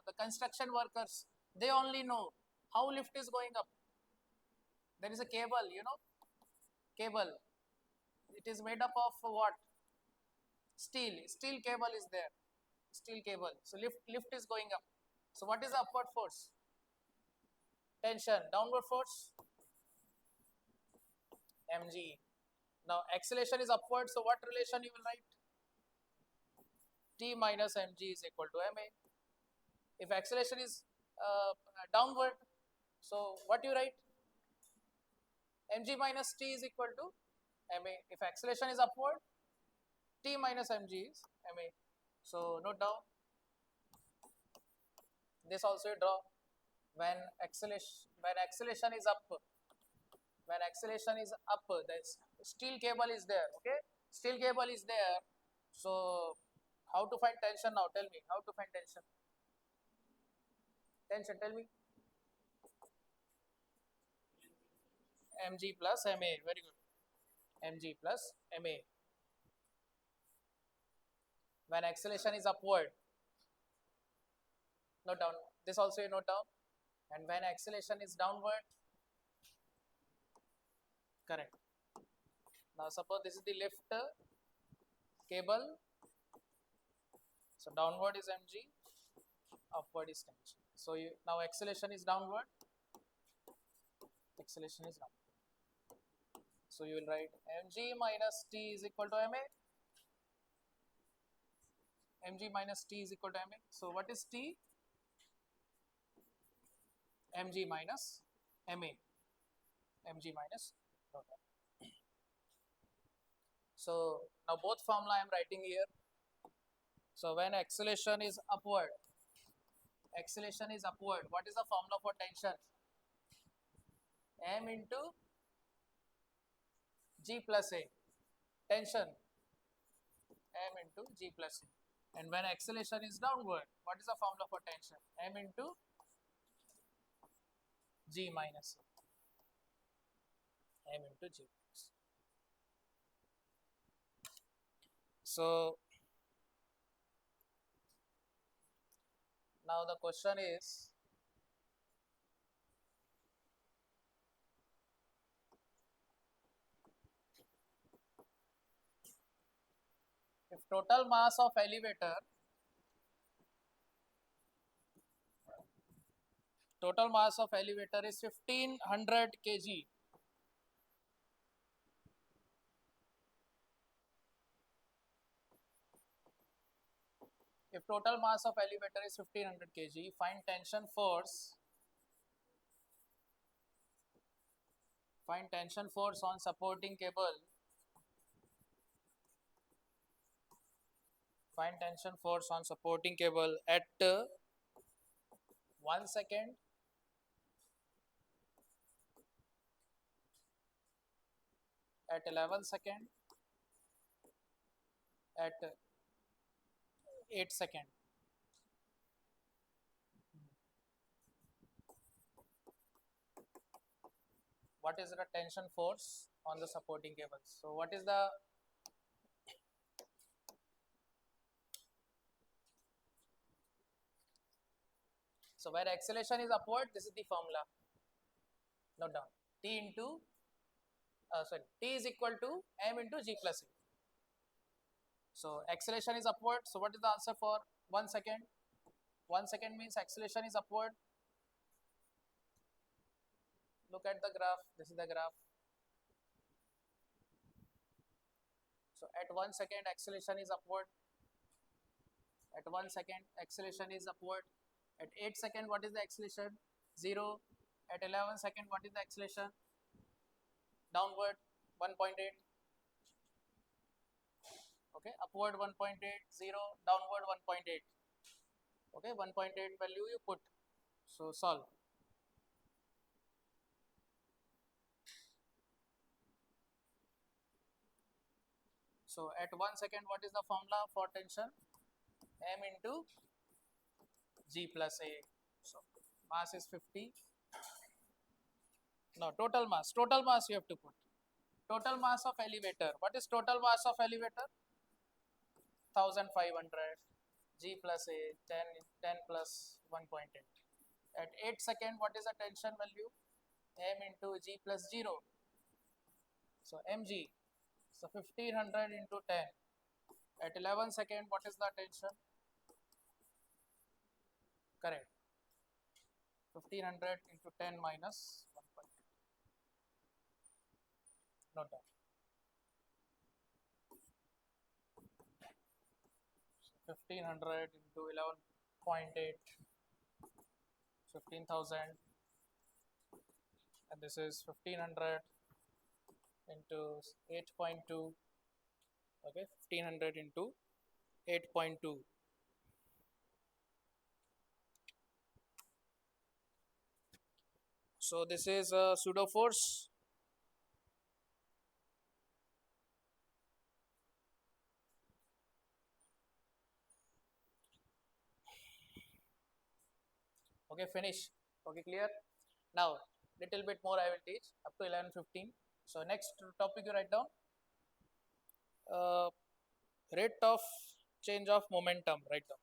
the construction workers. They only know how lift is going up. There is a cable. You know, cable. It is made up of what? Steel. Steel cable is there. Steel cable. So lift is going up. So what is the upward force? Tension. Downward force? Mg. Now acceleration is upward. So what relation you will write? T minus mg is equal to ma. If acceleration is downward, so what you write? Mg minus t is equal to ma. If acceleration is upward, t minus mg is ma. So note down. This also you draw. When acceleration is up, the steel cable is there. Okay, steel cable is there. So how to find tension now? Tell me how to find tension. Tension. Tell me. Mg plus ma. Very good. Mg plus ma. When acceleration is upward, note down. This also you note down. And when acceleration is downward, correct. Now suppose this is the lift cable. So downward is mg, upward is tension. So now acceleration is downward. Acceleration is downward. So you will write mg minus t is equal to ma. Mg minus t is equal to ma. So what is t? Mg minus ma. Mg minus. So now both formula I am writing here. So when acceleration is upward, what is the formula for tension? M into G plus A. Tension. M into G plus A. And when acceleration is downward, what is the formula for tension? M into G minus A. M into G minus A. So now the question is, if total mass of elevator is 1500 kg, if total mass of elevator is 1500 kg, find tension force on supporting cable. Find tension force on supporting cable at 1 second, at 11 second, at 8 second. What is the tension force on the supporting cables? So what is the where acceleration is upward, this is the formula. Note down. T is equal to m into G plus A. So acceleration is upward. So what is the answer for 1 second? 1 second means acceleration is upward. Look at the graph. This is the graph. So at 1 second acceleration is upward. At 1 second, acceleration is upward. At 8 second, what is the acceleration? 0. At 11 second, what is the acceleration? Downward, 1.8. Okay, upward 1.8, 0, downward 1.8. Okay, 1.8 value you put. So solve. So at 1 second, what is the formula for tension? M into G plus A. So mass is 50. No, total mass. Total mass you have to put. Total mass of elevator. What is total mass of elevator? 1500. G plus A, 10, 10 plus 1.8. At 8 second, what is the tension value? M into G plus 0. So mg. So 1500 into 10. At 11 second, what is the tension? Correct. 1500 into 10 minus 1.8. Note down. 1500 into 11.8, 15,000, and this is 1500 into 8.2. Okay, 1500 into 8.2. So this is a pseudo force. Okay, finish. Okay, clear. Now little bit more I will teach up to 11:15. So next topic you write down. Rate of change of momentum. Write down.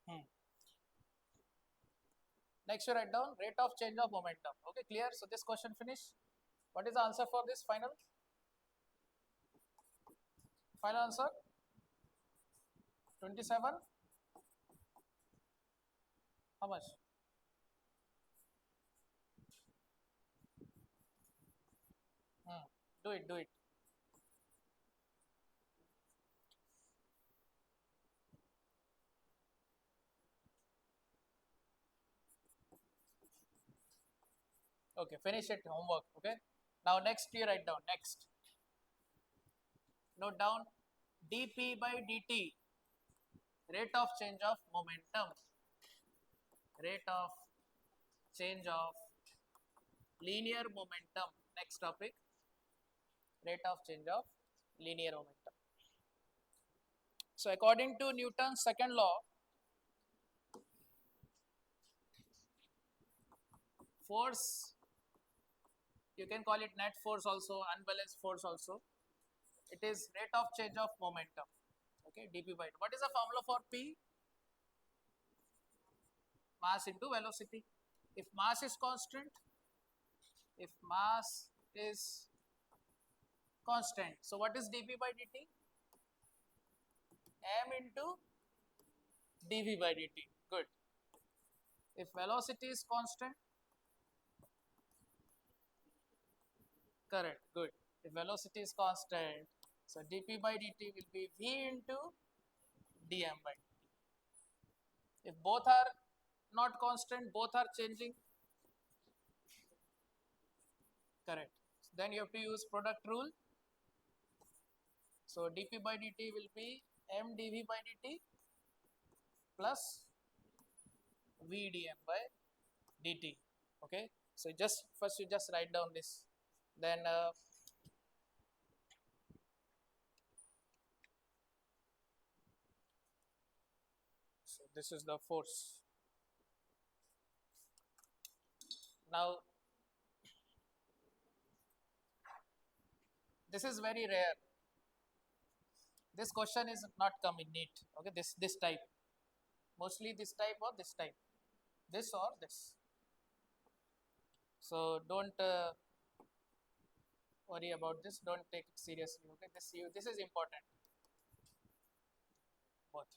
Hmm. Next you write down rate of change of momentum. Okay, clear. So this question finish. What is the answer for this final? Final answer 27. How much? Hmm. Do it, do it. Okay, finish it. Homework. Okay. Now next you write down. Next. Note down dp by dt. Rate of change of momentum. Rate of change of linear momentum. Next topic. Rate of change of linear momentum. So according to Newton's second law, force, you can call it net force also, unbalanced force also. It is rate of change of momentum. Okay, dp by. What is the formula for P? Mass into velocity. If mass is constant, if mass is constant, so what is dp by dt? M into dv by dt. Good. If velocity is constant, correct. Good. If velocity is constant, so dp by dt will be v into dm by dt. If both are not constant, both are changing, correct. Then you have to use product rule. So dp by dt will be m dv by dt plus v dm by dt. Okay. So just first you just write down this. Then so this is the force. Now this is very rare. This question is not come in NEET. Okay, this type. Mostly this type or this type. This or this. So don't worry about this. Don't take it seriously. Okay, this is important. Both.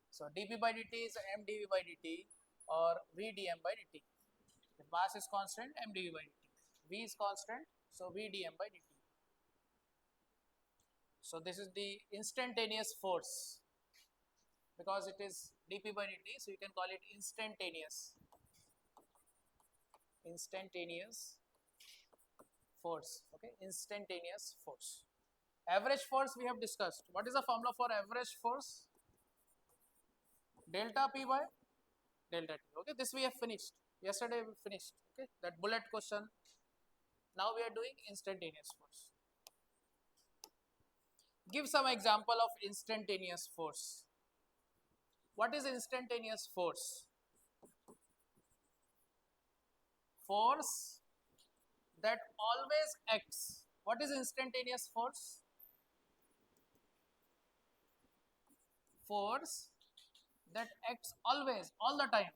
So dp by dt is m dv by dt or v dm by dt. If mass is constant, m dv by dt. V is constant, so v dm by dt. So this is the instantaneous force because it is dp by dt, so you can call it instantaneous force. Okay, instantaneous force. Average force we have discussed. What is the formula for average force? Delta p by delta t. Okay, this we have finished. Yesterday we finished. Okay, that bullet question. Now we are doing instantaneous force. Give some example of instantaneous force. What is instantaneous force? Force that always acts. What is instantaneous force? Force that acts always, all the time.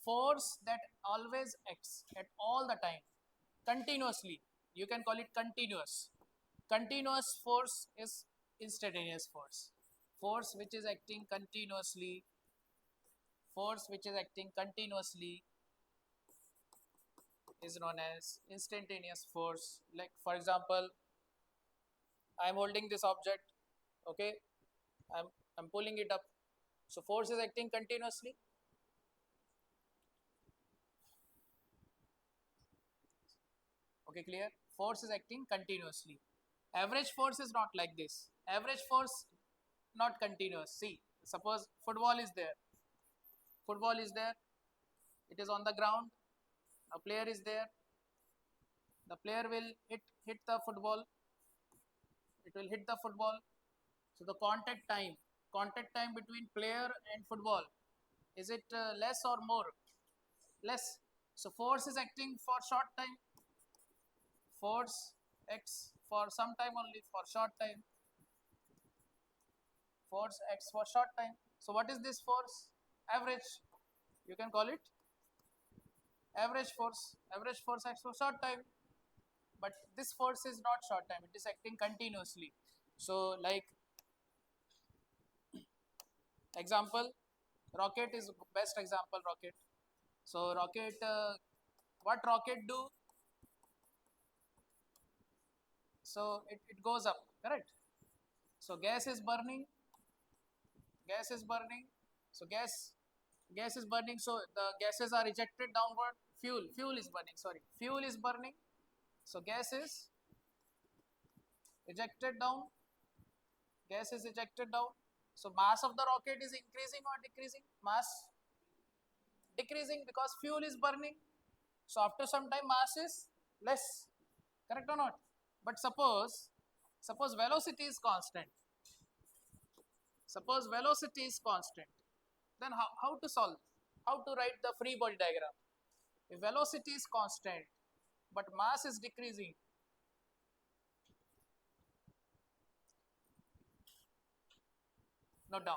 Force that always acts at all the time, continuously. You can call it continuous. Continuous force is instantaneous force. Force which is acting continuously, is known as instantaneous force. Like for example, I am holding this object, okay, I'm, I'm pulling it up. So force is acting continuously. Okay, clear? Force is acting continuously. Average force is not like this. Average force not continuous. See, suppose football is there. Football is there. It is on the ground. A player is there. The player will hit the football. It will hit the football. So the contact time between player and football, is it less or more? Less. So force is acting for short time. Force acts for some time only, for short time. Force acts for short time. So what is this force? Average. You can call it average force. Average force acts for short time. But this force is not short time, it is acting continuously. So like example, rocket is best example, rocket. So rocket, what rocket do? So it goes up, correct? So gas is burning, so gas is burning, so the gases are ejected downward. Fuel is burning, sorry, fuel is burning, so gas is ejected down, so mass of the rocket is increasing or decreasing? Mass decreasing because fuel is burning, so after some time mass is less, correct or not? But suppose velocity is constant, then how to solve, how to write the free body diagram? If velocity is constant but mass is decreasing, note down,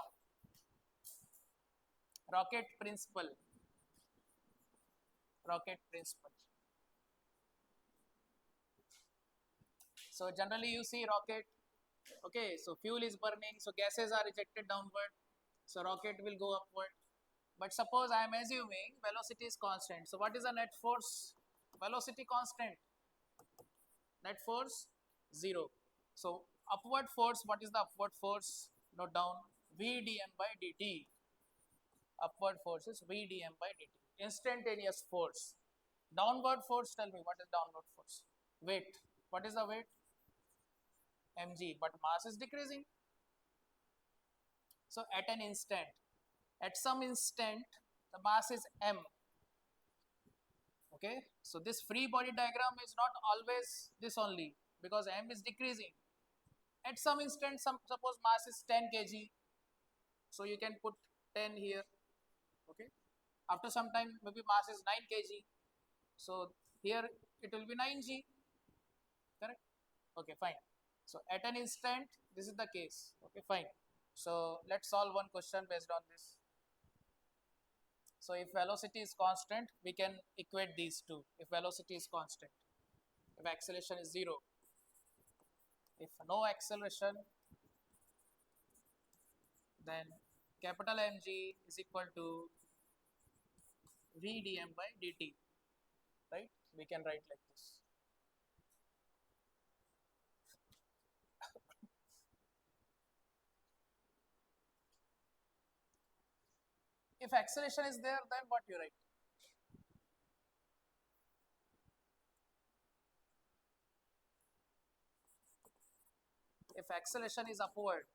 rocket principle. So generally you see rocket, okay, so fuel is burning, so gases are ejected downward, so rocket will go upward. But suppose I am assuming velocity is constant, so what is the net force? Velocity constant, net force 0. So upward force, what is the upward force? Note down, v dm by dt. Upward force is v dm by dt. Instantaneous force. Downward force, tell me what is downward force? Weight. What is the weight? mg, but mass is decreasing. So at some instant, the mass is m. Okay, so this free body diagram is not always this only, because m is decreasing. At some instant, suppose mass is 10 kg, so you can put 10 here. Okay, after some time maybe mass is 9 kg, so here it will be 9g, correct? Okay, fine. So at an instant, this is the case. Okay, fine. So let's solve one question based on this. So if velocity is constant, we can equate these two. If velocity is constant, if acceleration is 0, if no acceleration, then capital Mg is equal to V dm by dt, right? We can write like this. If acceleration is there, then what you write? If acceleration is upward,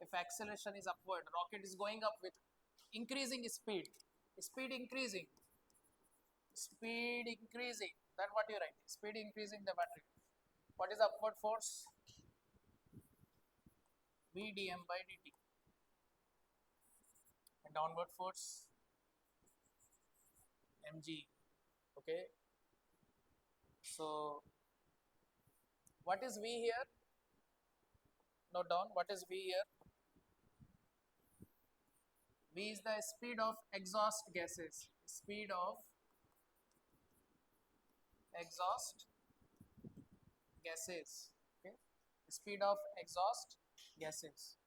if acceleration is upward, rocket is going up with increasing speed, speed increasing, speed increasing, then what you write? Speed increasing the battery. What is the upward force? V dm by dt. And downward force mg. Okay. So what is V here? Note down what is V here. V is the speed of exhaust gases. Speed of exhaust gases. Okay. Speed of exhaust gases.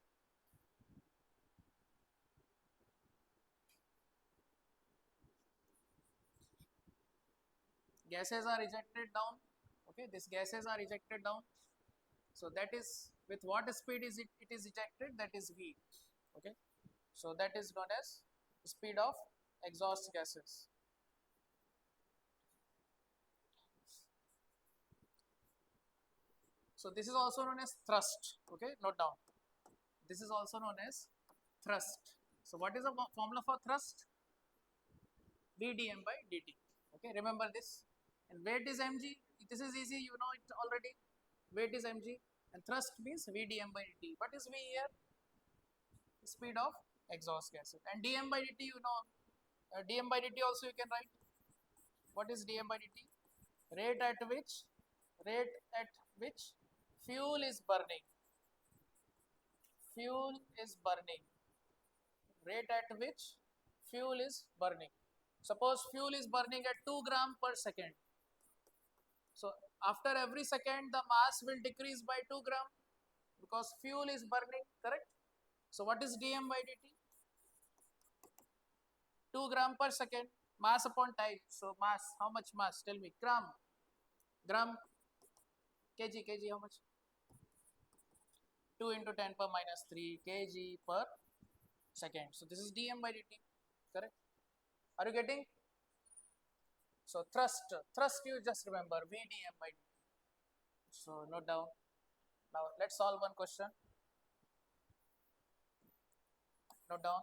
Gases are ejected down. Okay. These gases are ejected down. So that is with what speed is it is ejected? That is V. Okay. So that is known as speed of exhaust gases. So this is also known as thrust. Okay, note down. This is also known as thrust. So what is the formula for thrust? V dm by dt. Okay, remember this. And weight is mg. This is easy. You know it already. Weight is mg, and thrust means V dm by dt. What is V here? Speed of exhaust gases. And dm by dt, you know, dm by dt also you can write. What is dm by dt? Rate at which fuel is burning. Fuel is burning. Rate at which fuel is burning. Suppose fuel is burning at 2 gram per second. So after every second the mass will decrease by 2 gram because fuel is burning, correct? So what is dm by dt? 2 gram per second, mass upon time. So mass, how much mass? Tell me. Gram, kg, how much? 2 into 10 per minus 3 kg per second. So this is dm by dt, correct? Are you getting? So thrust you just remember V dm by dt. So note down. Now let's solve one question. Note down.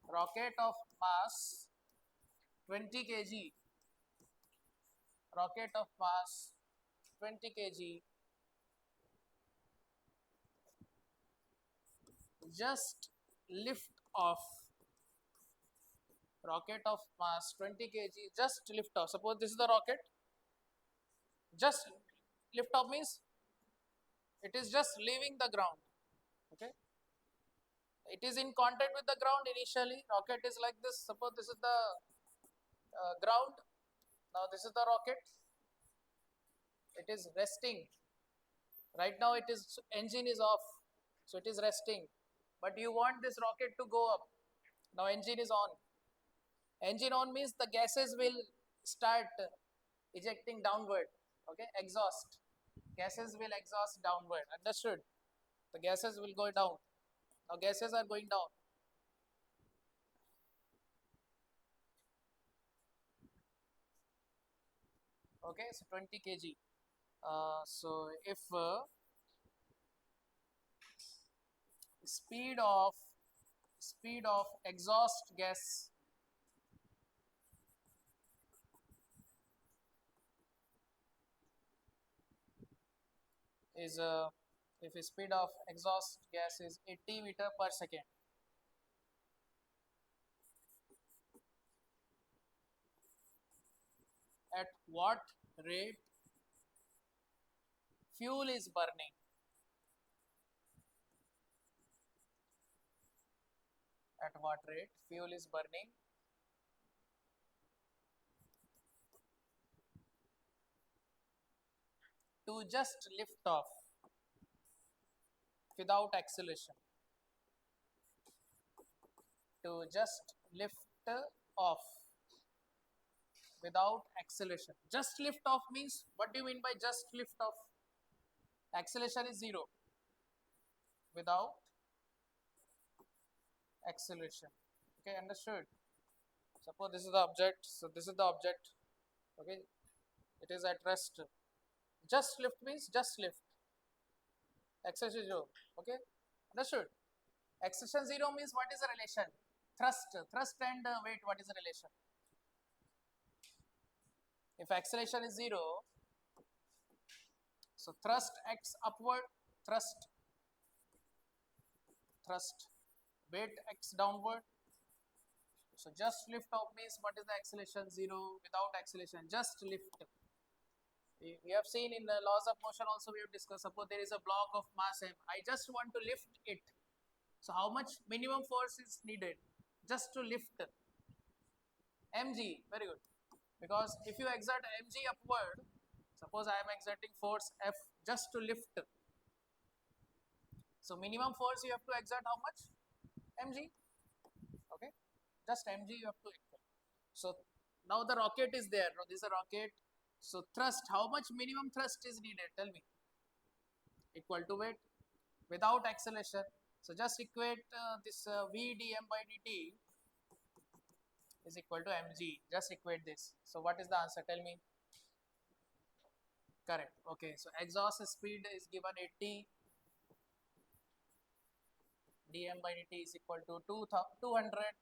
Rocket of mass 20 kg. Rocket of mass 20 kg just lift off. Rocket of mass 20 kg just lift off. Suppose this is the rocket. Just lift off means it is just leaving the ground. Okay. It is in contact with the ground initially. Rocket is like this. Suppose this is the ground. Now this is the rocket. It is resting. Right now it is engine is off. So it is resting. But you want this rocket to go up. Now engine is on. Engine on means the gases will start ejecting downward. Okay, exhaust. Gases will exhaust downward. Understood? The gases will go down. Now gases are going down. Okay, so 20 kg. So if speed of exhaust gas is if speed of exhaust gas is 80 meter per second, at what rate fuel is burning? At what rate fuel is burning? to just lift off without acceleration. To just lift off without acceleration. Just lift off means, what do you mean by just lift off? Acceleration is 0 without acceleration. Okay, understood? Suppose this is the object. So this is the object. Okay, it is at rest. Just lift means just lift. Acceleration 0. Okay, understood? Acceleration 0 means what is the relation? Thrust and weight. What is the relation? If acceleration is 0, so thrust acts upward, thrust, weight acts downward. So just lift off means what is the acceleration? 0 without acceleration, just lift. We have seen in the laws of motion also we have discussed. Suppose there is a block of mass m. I just want to lift it. So how much minimum force is needed? Just to lift mg. Very good. Because if you exert mg upward, suppose I am exerting force F just to lift. So minimum force you have to exert how much? Mg. Okay, just mg you have to exert. So now the rocket is there. Now this is a rocket. So thrust, how much minimum thrust is needed? Tell me. Equal to weight without acceleration. So just equate this v dm by dt is equal to mg. Just equate this. So what is the answer? Tell me. Correct. Okay. So exhaust speed is given 80. dm by dt is equal to 200.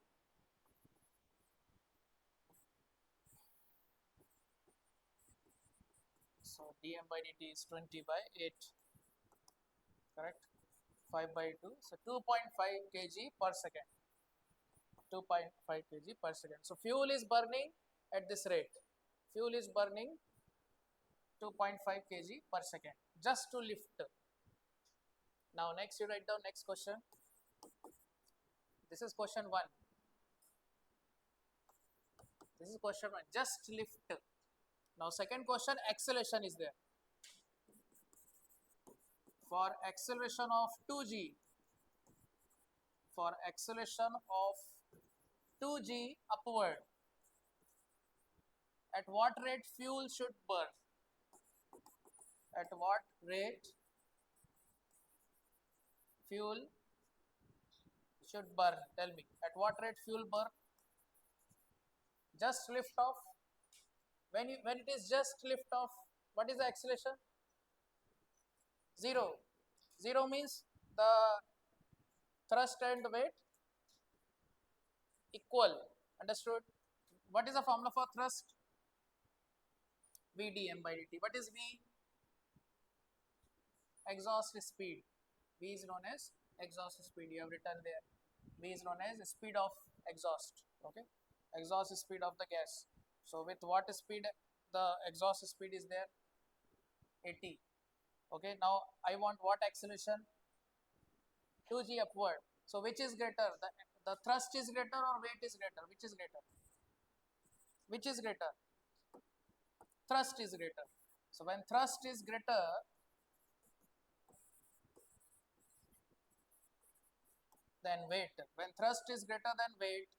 So dm by dt is 20 by 8. Correct. 5 by 2. So 2.5 kg per second. 2.5 kg per second. So fuel is burning at this rate. Fuel is burning 2.5 kg per second just to lift. Now next you write down next question. This is question 1. This is question 1. Just lift. Now second question, acceleration is there. For acceleration of 2g, for acceleration of 2g upward, at what rate fuel should burn? At what rate fuel should burn? Tell me. At what rate fuel burn? Just lift off. When it is just lift off, what is the acceleration? 0. 0 means the thrust and weight equal. Understood? What is the formula for thrust? V dm by dt. What is V? Exhaust speed. V is known as exhaust speed. You have written there. V is known as speed of exhaust. Okay, exhaust speed of the gas. So with what speed the exhaust speed is there? 80. Okay, now I want what acceleration? 2g upward. So which is greater? The thrust is greater or weight is greater? Which is greater? Which is greater? Thrust is greater. So when thrust is greater, than weight, when thrust is greater than weight,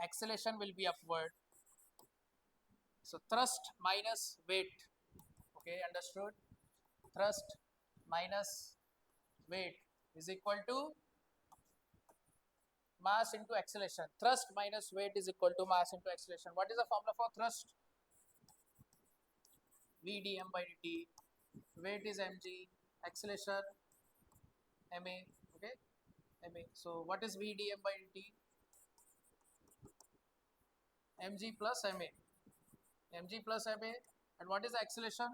acceleration will be upward. So thrust minus weight. Okay, understood? Thrust minus weight is equal to mass into acceleration. Thrust minus weight is equal to mass into acceleration. What is the formula for thrust? V dm by dt. Weight is mg. Acceleration ma. Okay, ma. So what is V dm by dt? Mg plus ma. Mg plus ma. And what is the acceleration?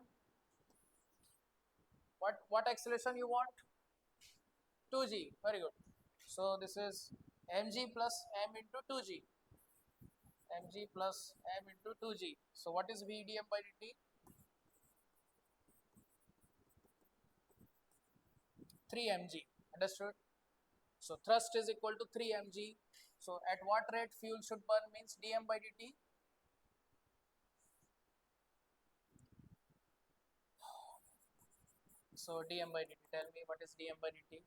What acceleration you want? 2g. Very good. So this is mg plus m into 2g. Mg plus m into 2g. So what is V dm by dt? 3 mg. Understood? So thrust is equal to 3 mg. So at what rate fuel should burn means dm by dt? So dm by dt, tell me what is dm by dt.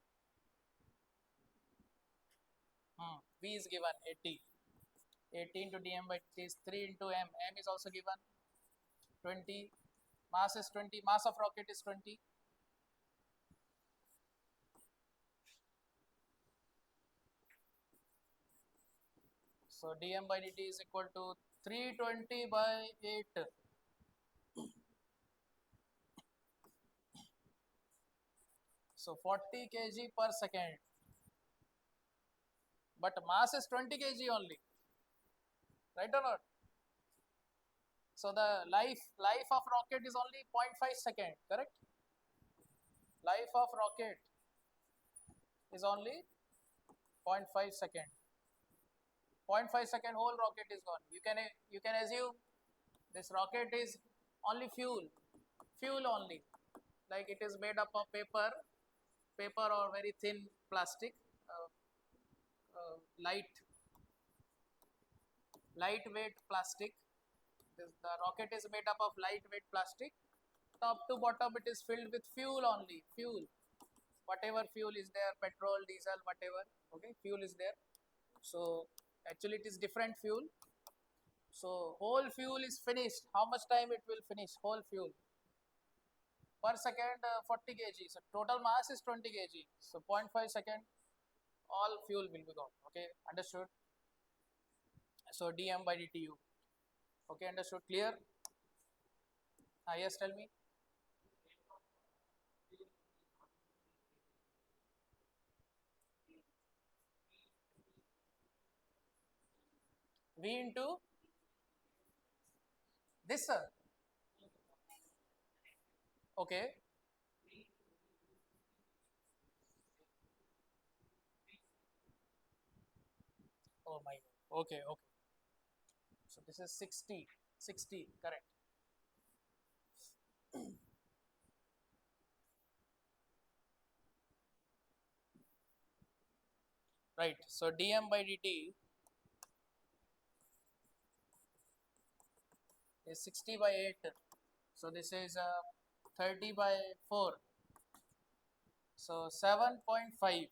V is given 80. 80 into dm by dt is 3 into m. M is also given 20. Mass is 20. Mass of rocket is 20. So dm by dt is equal to 320 by 8. So 40 kg per second. But mass is 20 kg only. Right or not? So the life of rocket is only 0.5 second, correct? Life of rocket is only 0.5 second. 0.5 second whole rocket is gone. You can assume this rocket is only fuel only. Like it is made up of paper or very thin plastic, uh, lightweight plastic. The rocket is made up of lightweight plastic. Top to bottom it is filled with fuel only. Fuel, whatever fuel is there, petrol, diesel, whatever. Okay, fuel is there. So actually it is different fuel. So whole fuel is finished. How much time it will finish? Whole fuel per second 40 kg. So total mass is 20 kg. So 0.5 second all fuel will be gone. Okay, understood? So dm by dtu. Okay, understood? Clear? Yes, tell me. V into this, sir. Okay. Oh my God. Okay, okay. So this is 60. 60, correct. Right. So dm by dt is 60 by 8. So this is 30 by 4. So 7.5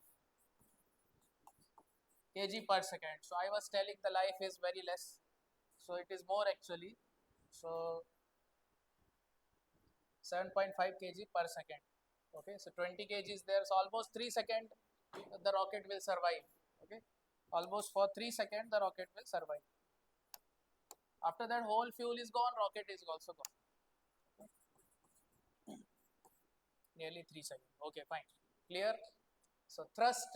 kg per second. So I was telling the life is very less. So it is more actually. So 7.5 kg per second. Okay. So 20 kg is there. So almost 3 seconds the rocket will survive. Okay. Almost for 3 seconds the rocket will survive. After that whole fuel is gone, rocket is also gone. Nearly 3 seconds. Okay, fine. Clear? So thrust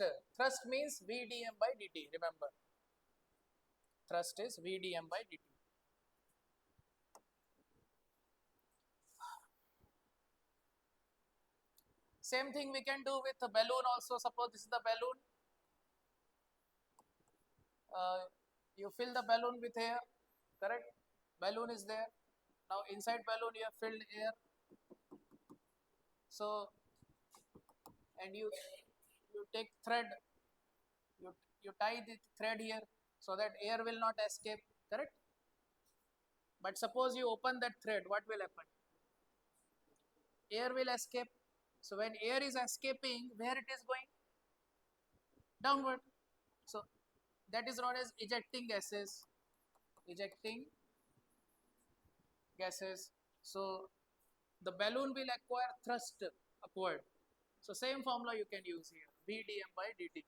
means VDM by dt. Remember, thrust is VDM by dt. Same thing we can do with the balloon also. Suppose this is the balloon. You fill the balloon with air, correct? Balloon is there. Now inside balloon you have filled air. So and you take thread, you tie the thread here so that air will not escape, correct? But suppose you open that thread, what will happen? Air will escape. So when air is escaping, where it is going? Downward. So that is known as ejecting gases. Ejecting gases. So the balloon will acquire thrust upward. So same formula you can use here, V dm by dt.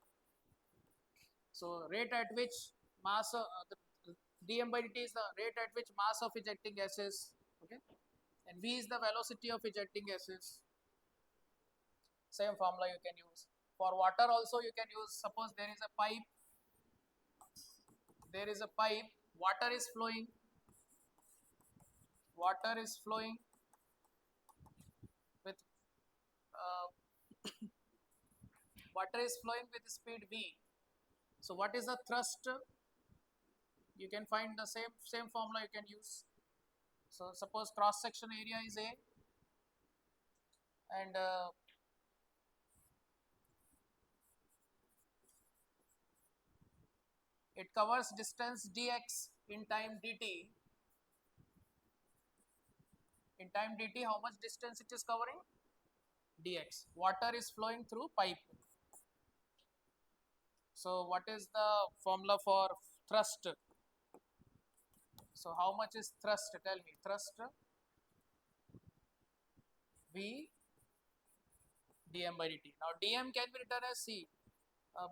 So rate at which mass of the dm by dt is the rate at which mass of ejecting gases, okay, and V is the velocity of ejecting gases. Same formula you can use. For water also you can use. Suppose there is a pipe, water is flowing, water is flowing with uh, water is flowing with speed v. So what is the thrust? You can find the same formula you can use. So suppose cross section area is a, and it covers distance dx in time dt. In time dt, how much distance it is covering? dx. Water is flowing through pipe. So what is the formula for thrust? So how much is thrust? Tell me. Thrust V dm by dt. Now dm can be written as C.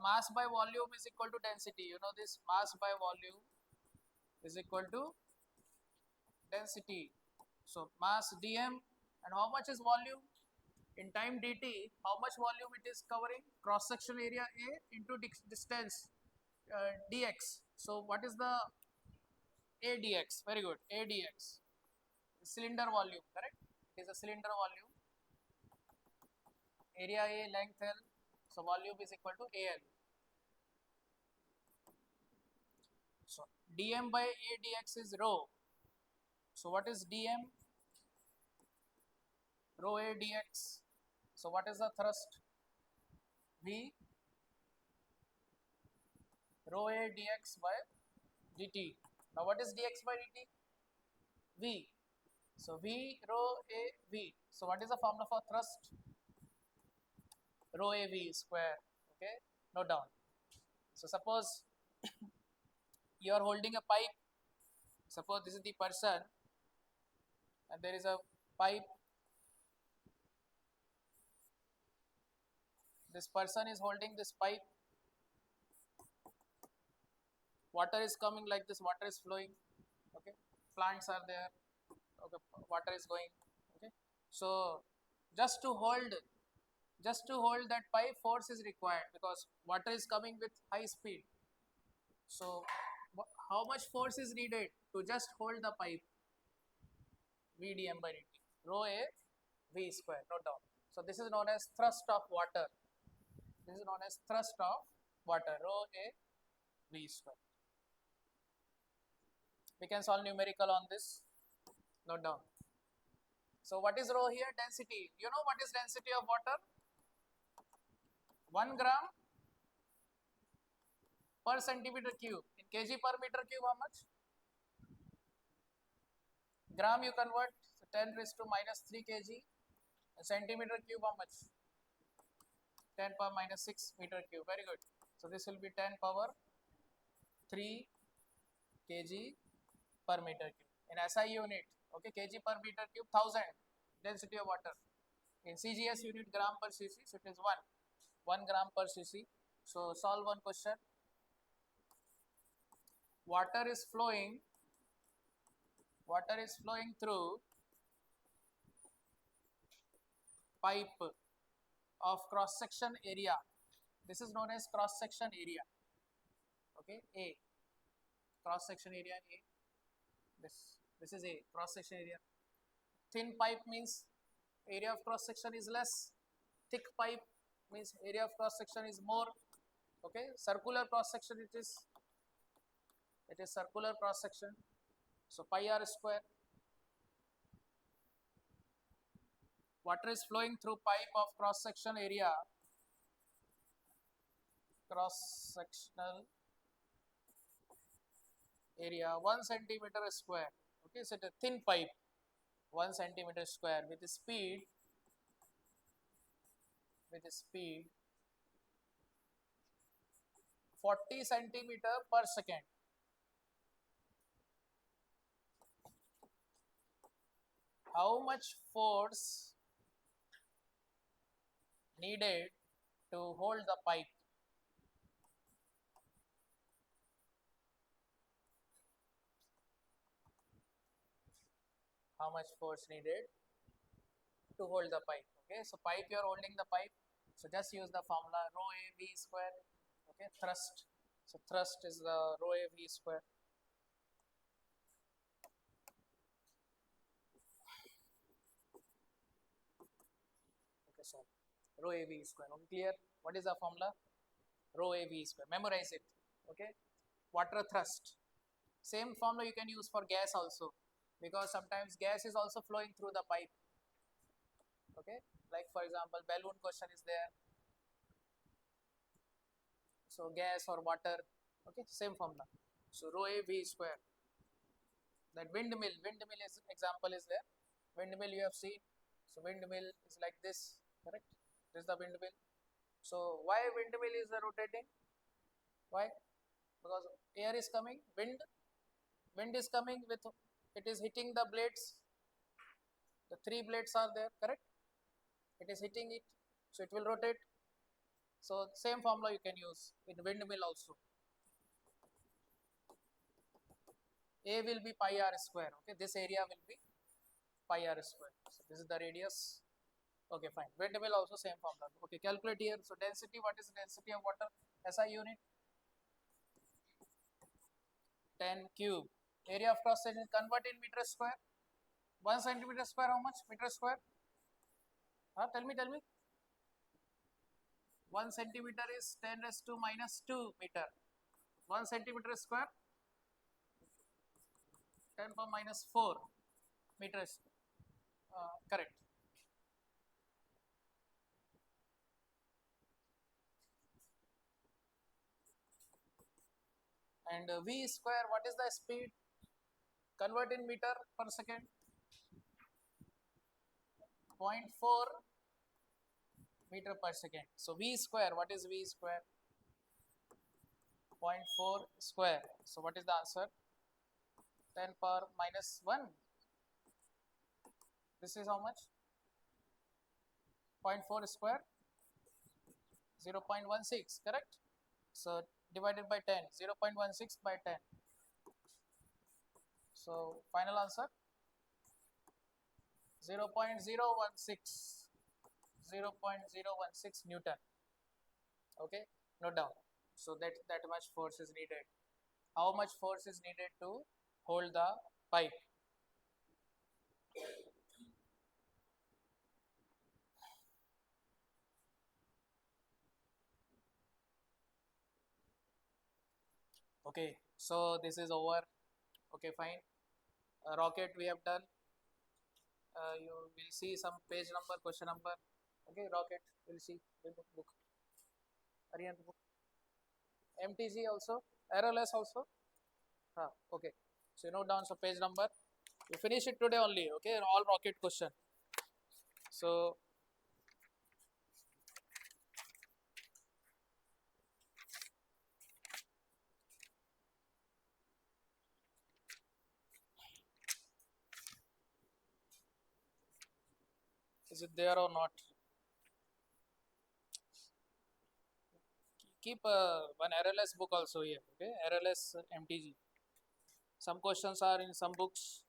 Mass by volume is equal to density. You know this, mass by volume is equal to density. So mass dm, and how much is volume? In time dt, how much volume it is covering? Cross section area A into distance dx. So what is the A dx? Very good. A dx. Cylinder volume, correct? It is a cylinder volume. Area A, length L. So volume is equal to AL. So dm by A dx is rho. So what is dm? Rho A dx. So what is the thrust? V rho A dx by dt. Now what is dx by dt? V. So V rho A V. So what is the formula for thrust? Rho A V square. Okay, note down. So suppose you are holding a pipe. Suppose this is the person, and there is a pipe. This person is holding this pipe. Water is coming like this. Water is flowing. Okay, plants are there. Okay, water is going. Okay, so just to hold that pipe, force is required because water is coming with high speed. So how much force is needed to just hold the pipe? V dm by dt. Rho A V square. Note down. So this is known as thrust of water. This is known as thrust of water. Rho A V square. We can solve numerical on this. Note down. So what is rho here? Density. You know what is density of water? 1 gram per centimeter cube. In kg per meter cube, how much? Gram you convert, so 10 raised to minus 3 kg. A centimeter cube, how much? 10 power minus 6 meter cube. Very good. So this will be 10 power 3 kg per meter cube. In SI unit, okay, kg per meter cube, 1000 density of water. In CGS unit, gram per cc, so it is 1 gram per cc. So solve one question. Water is flowing through pipe of cross section area. This is known as cross section area. Okay, A. Cross section area A. This is A, cross section area. Thin pipe means area of cross section is less. Thick pipe means area of cross section is more. Okay, circular cross section it is circular cross section. So pi r square. Water is flowing through pipe of cross section area. Cross sectional area 1 centimeter square. Okay, so it's a thin pipe 1 centimeter square with a speed 40 centimeter per second. How much force needed to hold the pipe? How much force needed to hold the pipe? Okay, so pipe, you are holding the pipe, so just use the formula rho A V square. Okay, thrust. So thrust is the rho A V square. Okay, so rho A V square. Okay, clear? What is the formula? Rho A V square. Memorize it. Okay, water thrust. Same formula you can use for gas also, because sometimes gas is also flowing through the pipe. Okay, like for example, balloon question is there. So gas or water. Okay, same formula. So rho A V square. That windmill is example is there. Windmill you have seen. So windmill is like this. correct? This is the windmill. So why windmill is rotating? Why? Because air is coming, wind is coming with, it is hitting the blades, the three blades are there, correct? It is hitting it, so it will rotate. So same formula you can use in windmill also. A will be pi r square, okay, this area will be pi r square. So this is the radius. Okay, fine. Windmill also same formula. Okay, calculate here. So density, what is density of water? SI unit 10 cube. Area of cross section convert in meter square. 1 centimeter square, how much? Meter square? Tell me, tell me. 1 centimeter is 10 raised to minus 2 meter. 1 centimeter square 10 power minus 4 meters. Correct. And V square, what is the speed? Convert in meter per second. 0.4 meter per second. So V square, what is V square? 0.4 square. So what is the answer? 10 power minus 1. This is how much? 0.4 square, 0.16, correct? So divided by 10, 0.16 by 10. So final answer 0.016, 0.016 Newton. Okay, note down. So that much force is needed. How much force is needed to hold the pipe? Okay, so this is over. Okay, fine. Rocket we have done. You will see some page number, question number. Okay, rocket. We'll see. Book. Aryan book. MTG also. RLS also. Okay. So you note down so page number. You finish it today only. Okay, all rocket question. So is it there or not? Keep one RLS book also here. Okay, RLS MTG. Some questions are in some books.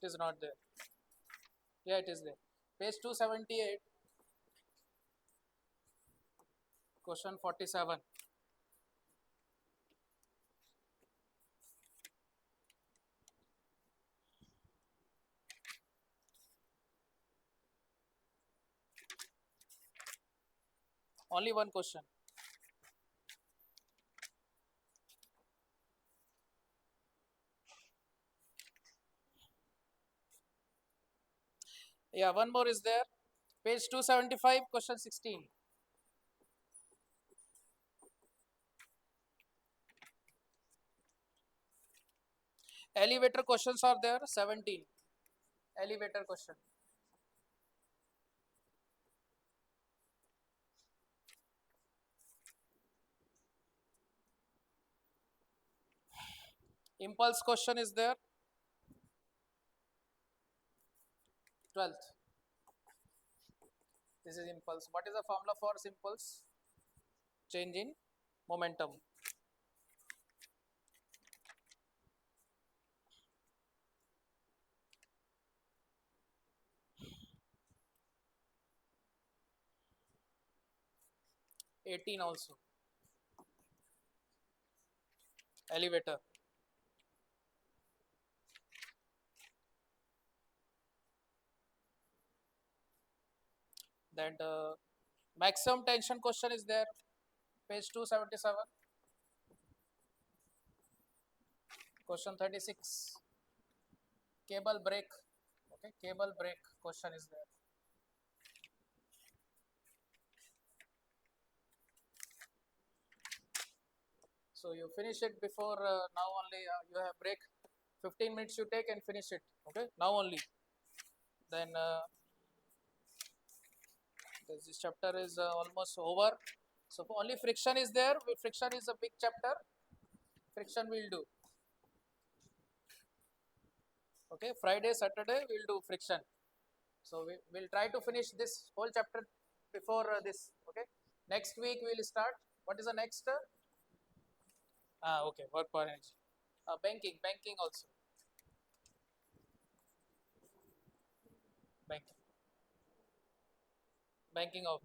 It is not there. Yeah, it is there. Page 278, question 47. Only one question. Yeah, one more is there. Page 275, question 16. Elevator questions are there, 17. Elevator question. Impulse question is there, 12th. This is impulse. What is the formula for impulse? Change in momentum. '18 also. Elevator. Then maximum tension question is there, page 277. Question 36. Cable break. Okay, cable break question is there. So you finish it before now only. You have break 15 minutes you take and finish it. Okay, now only. Then this chapter is almost over. So only friction is there. Friction is a big chapter. Friction we'll do. Okay, Friday, Saturday we'll do friction. So we will try to finish this whole chapter before this. Okay, next week we will start. What is the next? Okay, work for energy. Banking also. Banking, banking of